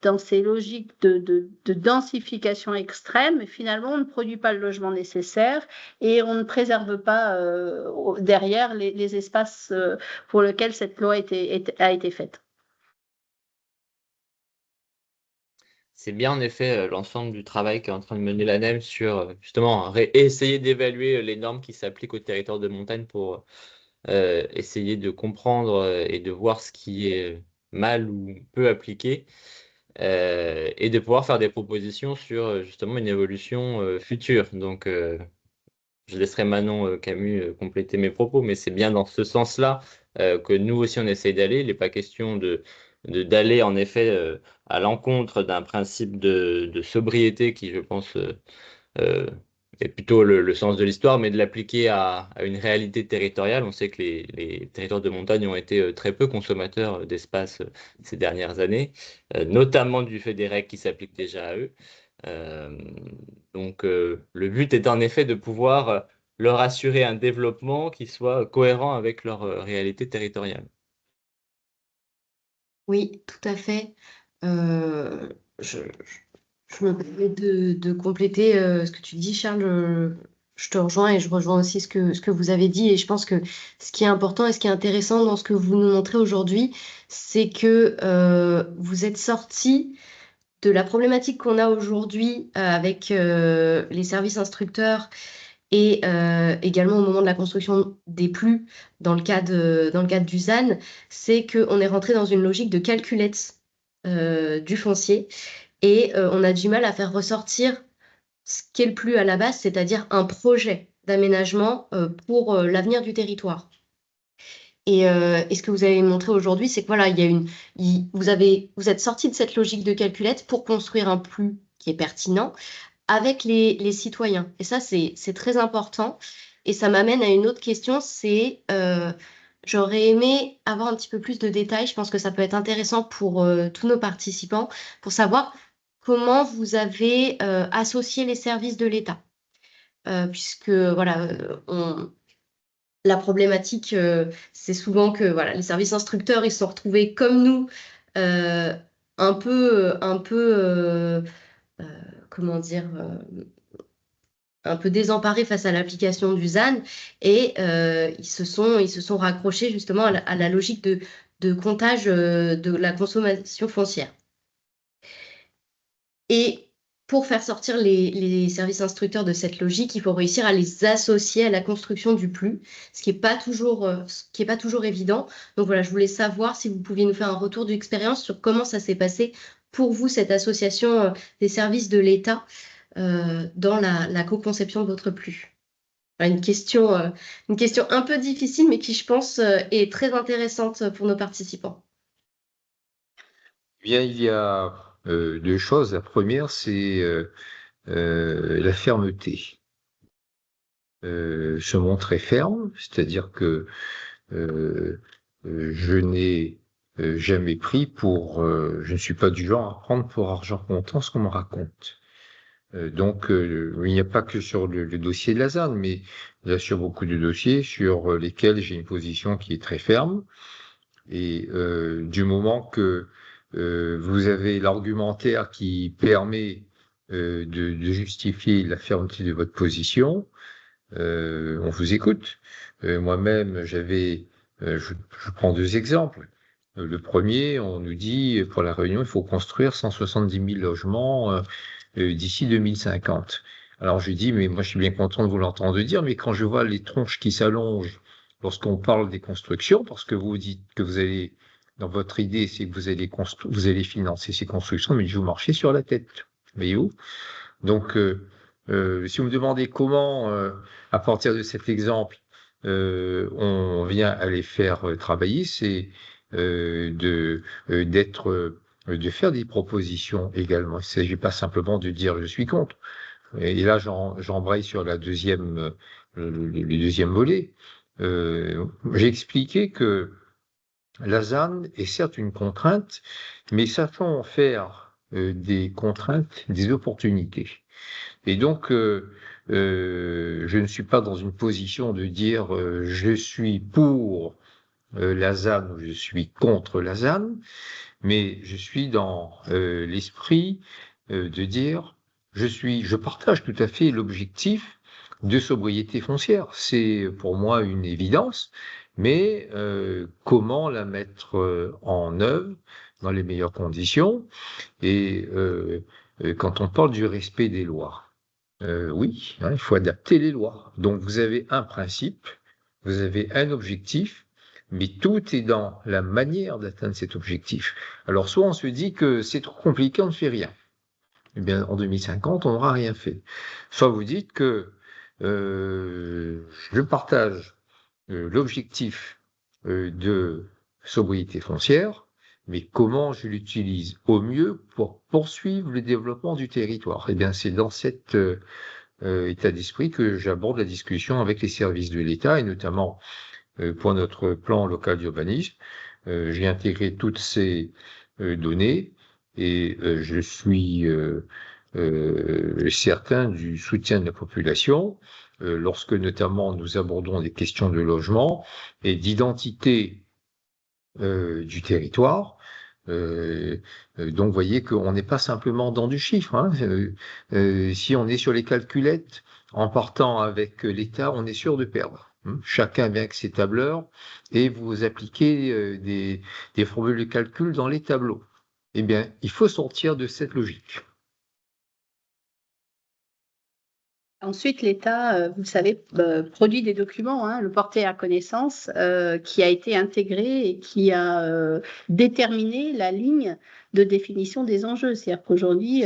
dans ces logiques de densification extrême. Et finalement, on ne produit pas le logement nécessaire et on ne préserve pas derrière les espaces pour lesquels cette loi a été faite. C'est bien en effet l'ensemble du travail qu'est en train de mener l'ANEM sur justement essayer d'évaluer les normes qui s'appliquent au territoire de montagne pour essayer de comprendre et de voir ce qui est mal ou peu appliqué et de pouvoir faire des propositions sur justement une évolution future. Donc, je laisserai Manon Camus compléter mes propos, mais c'est bien dans ce sens-là que nous aussi on essaye d'aller. Il n'est pas question d'aller en effet à l'encontre d'un principe de sobriété qui, je pense, est plutôt le sens de l'histoire, mais de l'appliquer à une réalité territoriale. On sait que les territoires de montagne ont été très peu consommateurs d'espace ces dernières années, notamment du fait des règles qui s'appliquent déjà à eux. Donc, le but est en effet de pouvoir leur assurer un développement qui soit cohérent avec leur réalité territoriale. Oui, tout à fait. Je me permets de compléter ce que tu dis, Charles. Je te rejoins et je rejoins aussi ce que vous avez dit. Et je pense que ce qui est important et ce qui est intéressant dans ce que vous nous montrez aujourd'hui, c'est que vous êtes sortis de la problématique qu'on a aujourd'hui avec les services instructeurs et également au moment de la construction des PLU dans le cadre du ZAN, c'est qu'on est rentré dans une logique de calculette du foncier et on a du mal à faire ressortir ce qu'est le PLU à la base, c'est-à-dire un projet d'aménagement pour l'avenir du territoire. Et ce que vous avez montré aujourd'hui, c'est que voilà, vous êtes sorti de cette logique de calculette pour construire un PLU qui est pertinent, avec les citoyens. Et ça, c'est très important. Et ça m'amène à une autre question, c'est j'aurais aimé avoir un petit peu plus de détails. Je pense que ça peut être intéressant pour tous nos participants, pour savoir comment vous avez associé les services de l'État. Puisque voilà, la problématique, c'est souvent que voilà, les services instructeurs, ils se sont retrouvés comme nous, un peu, comment dire, un peu désemparés face à l'application du ZAN, et ils se sont raccrochés justement à la logique de comptage de la consommation foncière. Et pour faire sortir les services instructeurs de cette logique, il faut réussir à les associer à la construction du PLU, ce qui n'est pas toujours évident. Donc voilà, je voulais savoir si vous pouviez nous faire un retour d'expérience sur comment ça s'est passé pour vous, cette association des services de l'État dans la co-conception de votre PLU. Voilà, une question un peu difficile, mais qui, je pense, est très intéressante pour nos participants. Bien, il y a deux choses. La première, c'est la fermeté. Se montrer ferme, c'est-à-dire que je n'ai jamais pris je ne suis pas du genre à prendre pour argent comptant ce qu'on me raconte. Donc, il n'y a pas que sur le dossier de la ZAN, mais il y a sur beaucoup de dossiers sur lesquels j'ai une position qui est très ferme. Et du moment que vous avez l'argumentaire qui permet de justifier la fermeté de votre position, on vous écoute. Moi-même, je prends deux exemples. Le premier, on nous dit, pour la Réunion, il faut construire 170 000 logements d'ici 2050. Alors je dis, mais moi je suis bien content de vous l'entendre dire, mais quand je vois les tronches qui s'allongent lorsqu'on parle des constructions, parce que vous dites que vous allez, dans votre idée, c'est que vous allez financer ces constructions, mais je vous marchez sur la tête. Voyez-vous? Donc, si vous me demandez comment, à partir de cet exemple, on vient à les faire travailler, c'est de faire des propositions également. Il ne s'agit pas simplement de dire je suis contre. Et là, j'embraye sur le deuxième volet. J'ai expliqué que la ZAN est certes une contrainte, mais sachant en faire des contraintes, des opportunités. Et donc, je ne suis pas dans une position de dire je suis pour la ZAN ou je suis contre la ZAN, mais je suis dans l'esprit de dire je partage tout à fait l'objectif de sobriété foncière. C'est pour moi une évidence, mais comment la mettre en œuvre dans les meilleures conditions? Et quand on parle du respect des lois, oui, hein, il faut adapter les lois. Donc vous avez un principe, vous avez un objectif, mais tout est dans la manière d'atteindre cet objectif. Alors soit on se dit que c'est trop compliqué, on ne fait rien. Eh bien, en 2050, on n'aura rien fait. Soit vous dites que je partage l'objectif de sobriété foncière, mais comment je l'utilise au mieux pour poursuivre le développement du territoire? Eh bien, c'est dans cet état d'esprit que j'aborde la discussion avec les services de l'État, et notamment pour notre plan local d'urbanisme. J'ai intégré toutes ces données, et je suis certain du soutien de la population lorsque notamment nous abordons des questions de logement et d'identité du territoire. Donc, vous voyez qu'on n'est pas simplement dans du chiffre. Hein. Si on est sur les calculettes, en partant avec l'État, on est sûr de perdre. Chacun vient avec ses tableurs et vous appliquez des formules de calcul dans les tableaux. Eh bien, il faut sortir de cette logique. Ensuite, l'État, vous le savez, produit des documents, hein, le porté à connaissance, qui a été intégré et qui a déterminé la ligne de définition des enjeux. C'est-à-dire qu'aujourd'hui,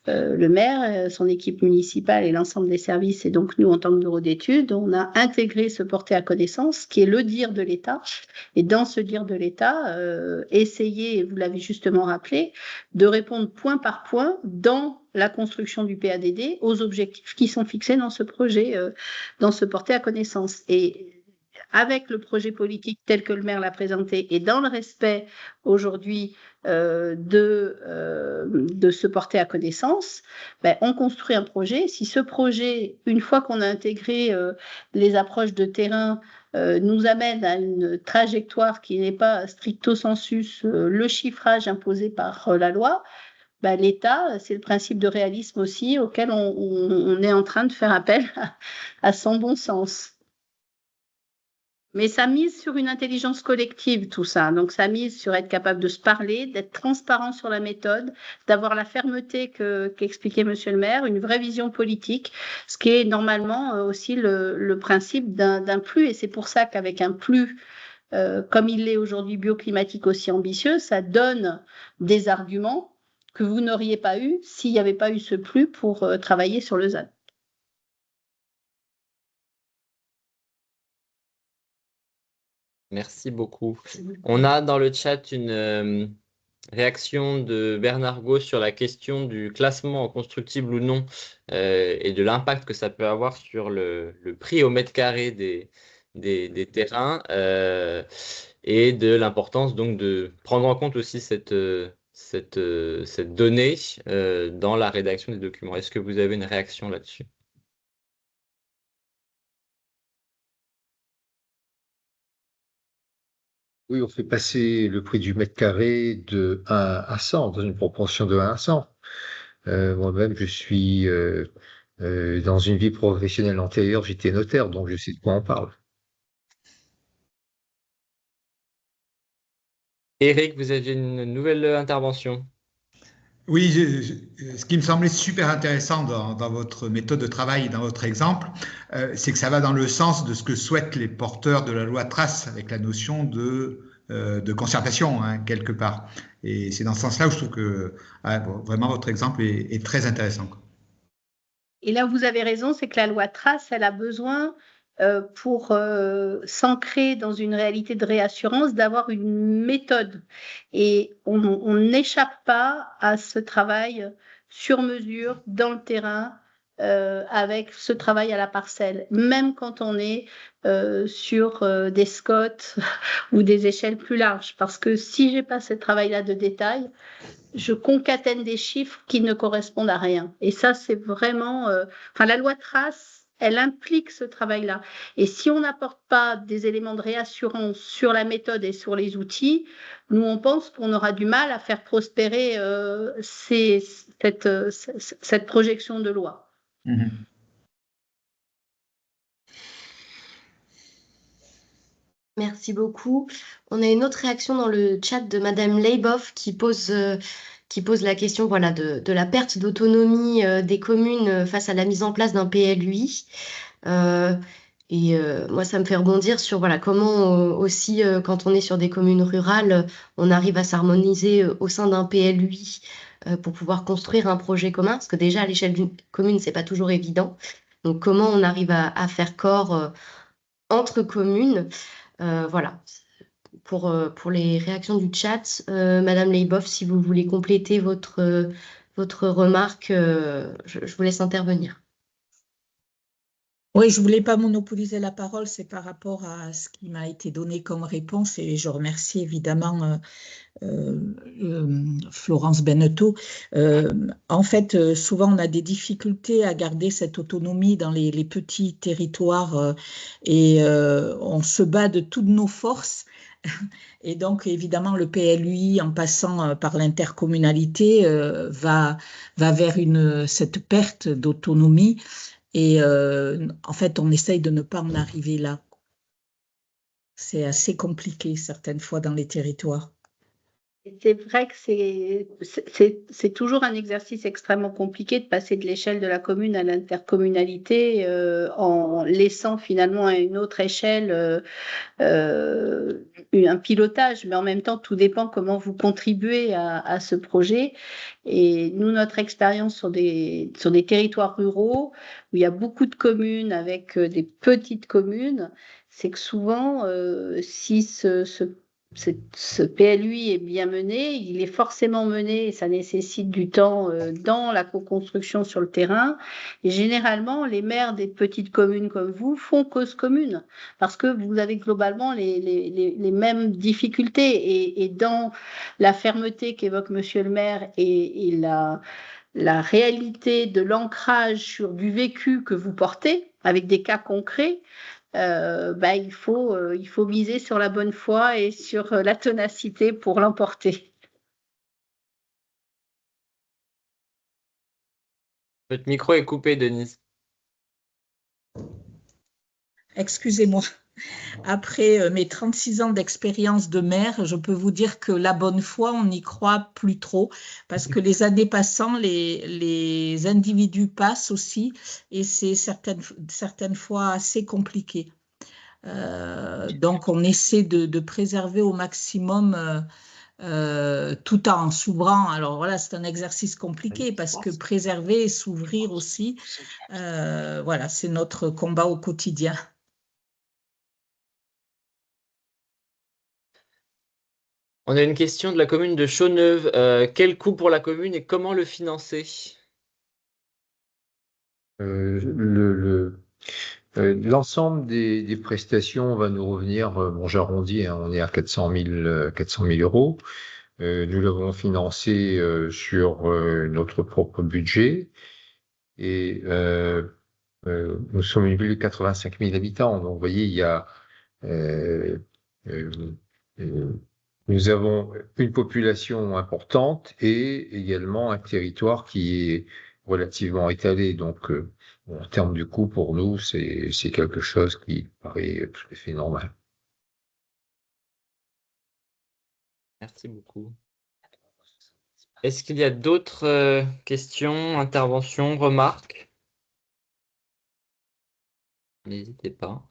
le maire, son équipe municipale et l'ensemble des services, et donc nous, en tant que bureau d'études, on a intégré ce porté à connaissance, qui est le dire de l'État. Et dans ce dire de l'État, essayez, vous l'avez justement rappelé, de répondre point par point dans la construction du PADD aux objectifs qui sont fixés dans ce projet, dans ce porté à connaissance. Et avec le projet politique tel que le maire l'a présenté et dans le respect aujourd'hui de ce porté à connaissance, on construit un projet. Si ce projet, une fois qu'on a intégré les approches de terrain, nous amène à une trajectoire qui n'est pas stricto sensus le chiffrage imposé par la loi, l'État, c'est le principe de réalisme aussi auquel on est en train de faire appel à son bon sens. Mais ça mise sur une intelligence collective, tout ça. Donc, ça mise sur être capable de se parler, d'être transparent sur la méthode, d'avoir la fermeté qu'expliquait Monsieur le maire, une vraie vision politique, ce qui est normalement aussi le principe d'un plus. Et c'est pour ça qu'avec un plus, comme il l'est aujourd'hui bioclimatique aussi ambitieux, ça donne des arguments que vous n'auriez pas eu s'il n'y avait pas eu ce plus pour travailler sur le ZAN. Merci beaucoup. On a dans le chat une réaction de Bernard Gau sur la question du classement en constructible ou non et de l'impact que ça peut avoir sur le prix au mètre carré des terrains et de l'importance donc de prendre en compte aussi cette donnée dans la rédaction des documents. Est-ce que vous avez une réaction là-dessus? Oui, on fait passer le prix du mètre carré de 1 à 100, dans une proportion de 1 à 100. Moi-même, je suis dans une vie professionnelle antérieure, j'étais notaire, donc je sais de quoi on parle. Éric, vous aviez une nouvelle intervention. Oui, ce qui me semblait super intéressant dans votre méthode de travail, dans votre exemple, c'est que ça va dans le sens de ce que souhaitent les porteurs de la loi Trace, avec la notion de concertation, quelque part. Et c'est dans ce sens-là où je trouve que vraiment votre exemple est très intéressant. Et là où vous avez raison, c'est que la loi Trace, elle a besoin, pour s'ancrer dans une réalité de réassurance, d'avoir une méthode. Et on n'échappe pas à ce travail sur mesure, dans le terrain, avec ce travail à la parcelle, même quand on est sur des SCOT ou des échelles plus larges. Parce que si j'ai pas ce travail-là de détail, je concatène des chiffres qui ne correspondent à rien. Et ça, c'est vraiment... la loi Trace, elle implique ce travail-là. Et si on n'apporte pas des éléments de réassurance sur la méthode et sur les outils, nous, on pense qu'on aura du mal à faire prospérer cette projection de loi. Mmh. Merci beaucoup. On a une autre réaction dans le chat de Madame Leiboff qui pose la question de la perte d'autonomie des communes face à la mise en place d'un PLUI. Moi, ça me fait rebondir sur comment aussi, quand on est sur des communes rurales, on arrive à s'harmoniser au sein d'un PLUI pour pouvoir construire un projet commun, parce que déjà, à l'échelle d'une commune, c'est pas toujours évident. Donc, comment on arrive à faire corps entre communes pour les réactions du chat. Madame Leiboff, si vous voulez compléter votre remarque, je vous laisse intervenir. Oui, je ne voulais pas monopoliser la parole, c'est par rapport à ce qui m'a été donné comme réponse et je remercie évidemment Florence Benneteau. En fait, souvent on a des difficultés à garder cette autonomie dans les petits territoires et on se bat de toutes nos forces. Et donc, évidemment, le PLUI, en passant par l'intercommunalité, va vers cette perte d'autonomie. Et en fait, on essaye de ne pas en arriver là. C'est assez compliqué certaines fois dans les territoires. C'est vrai que c'est toujours un exercice extrêmement compliqué de passer de l'échelle de la commune à l'intercommunalité en laissant finalement à une autre échelle un pilotage, mais en même temps, tout dépend comment vous contribuez à ce projet. Et nous, notre expérience sur des territoires ruraux, où il y a beaucoup de communes avec des petites communes, c'est que souvent, si ce PLUI est bien mené, il est forcément mené et ça nécessite du temps dans la co-construction sur le terrain. Et généralement, les maires des petites communes comme vous font cause commune parce que vous avez globalement les mêmes difficultés. Et dans la fermeté qu'évoque Monsieur le maire et la réalité de l'ancrage sur du vécu que vous portez avec des cas concrets, il faut miser sur la bonne foi et sur la ténacité pour l'emporter. Votre micro est coupé, Denise. Excusez-moi. Après mes 36 ans d'expérience de maire, je peux vous dire que la bonne foi, on n'y croit plus trop parce que les années passant, les individus passent aussi et c'est certaines fois assez compliqué. Donc, on essaie de préserver au maximum tout en s'ouvrant. Alors voilà, c'est un exercice compliqué parce que préserver et s'ouvrir aussi, voilà, c'est notre combat au quotidien. On a une question de la commune de Chaux-Neuve. Quel coût pour la commune et comment le financer? L'ensemble des prestations va nous revenir, bon, j'arrondis, hein, on est à 400 000 euros. Nous l'avons financé sur notre propre budget et nous sommes une ville de 85 000 habitants. Donc, vous voyez, il y a, nous avons une population importante et également un territoire qui est relativement étalé. Donc, en termes de coût, pour nous, c'est quelque chose qui paraît tout à fait normal. Merci beaucoup. Est-ce qu'il y a d'autres questions, interventions, remarques? N'hésitez pas.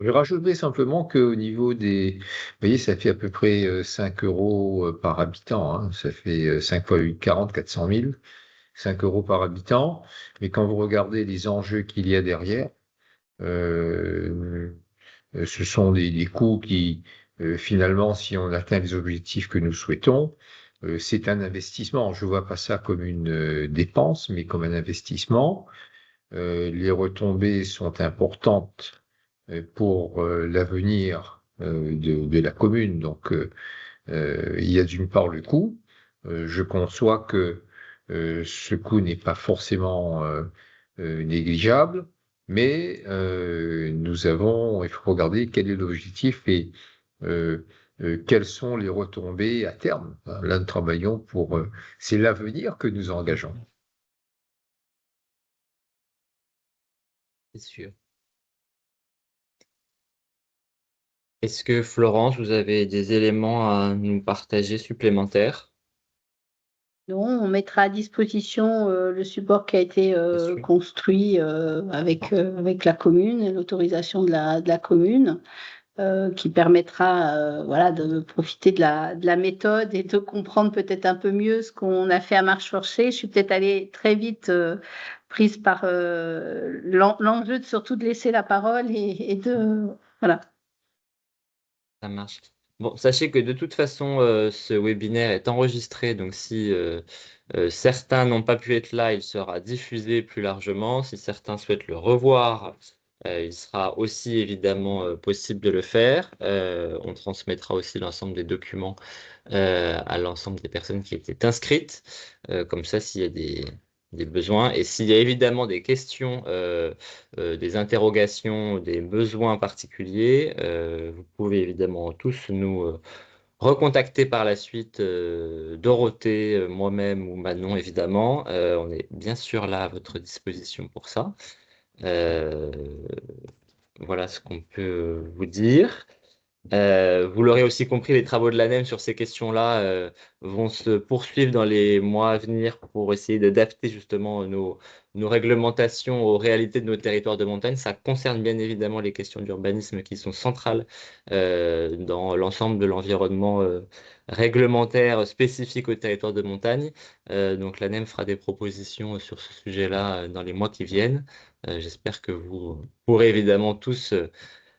Je vais rajouter simplement qu'au niveau des... Vous voyez, ça fait à peu près 5 euros par habitant. Hein. Ça fait 5 fois 8, 40, 400 000. 5 euros par habitant. Mais quand vous regardez les enjeux qu'il y a derrière, ce sont des coûts qui, finalement, si on atteint les objectifs que nous souhaitons, c'est un investissement. Je ne vois pas ça comme une dépense, mais comme un investissement. Les retombées sont importantes pour l'avenir de la commune. Donc, il y a d'une part le coût. Je conçois que ce coût n'est pas forcément négligeable, mais il faut regarder quel est l'objectif et quelles sont les retombées à terme. Là, nous travaillons pour... c'est l'avenir que nous engageons. C'est sûr. Est-ce que Florence, vous avez des éléments à nous partager supplémentaires? Non, on mettra à disposition le support qui a été construit avec la commune et l'autorisation de la commune qui permettra voilà, de profiter de la méthode et de comprendre peut-être un peu mieux ce qu'on a fait à marche forcée. Je suis peut-être allée très vite prise par l'enjeu de surtout de laisser la parole et de... Voilà. Ça marche. Bon, sachez que de toute façon, ce webinaire est enregistré, donc si certains n'ont pas pu être là, il sera diffusé plus largement. Si certains souhaitent le revoir, il sera aussi évidemment possible de le faire. On transmettra aussi l'ensemble des documents à l'ensemble des personnes qui étaient inscrites. Comme ça, s'il y a des besoins. Et s'il y a évidemment des questions, des interrogations, des besoins particuliers, vous pouvez évidemment tous nous recontacter par la suite, Dorothée, moi-même ou Manon, évidemment. On est bien sûr là à votre disposition pour ça. Voilà ce qu'on peut vous dire. Vous l'aurez aussi compris, les travaux de l'ANEM sur ces questions-là vont se poursuivre dans les mois à venir pour essayer d'adapter justement nos réglementations aux réalités de nos territoires de montagne. Ça concerne bien évidemment les questions d'urbanisme qui sont centrales dans l'ensemble de l'environnement réglementaire spécifique aux territoires de montagne. Donc l'ANEM fera des propositions sur ce sujet-là dans les mois qui viennent. J'espère que vous pourrez évidemment tous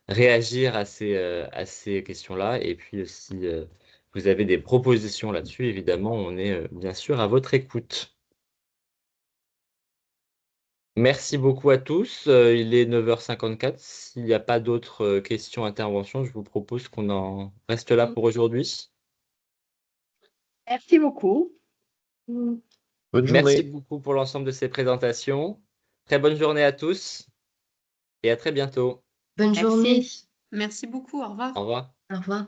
réagir à ces questions-là. Et puis, si vous avez des propositions là-dessus, évidemment, on est bien sûr à votre écoute. Merci beaucoup à tous. Il est 9h54. S'il n'y a pas d'autres questions, interventions, je vous propose qu'on en reste là pour aujourd'hui. Merci beaucoup. Bonne Merci journée. beaucoup pour l'ensemble de ces présentations. Très bonne journée à tous et à très bientôt. Bonne journée. Merci beaucoup. Au revoir. Au revoir. Au revoir.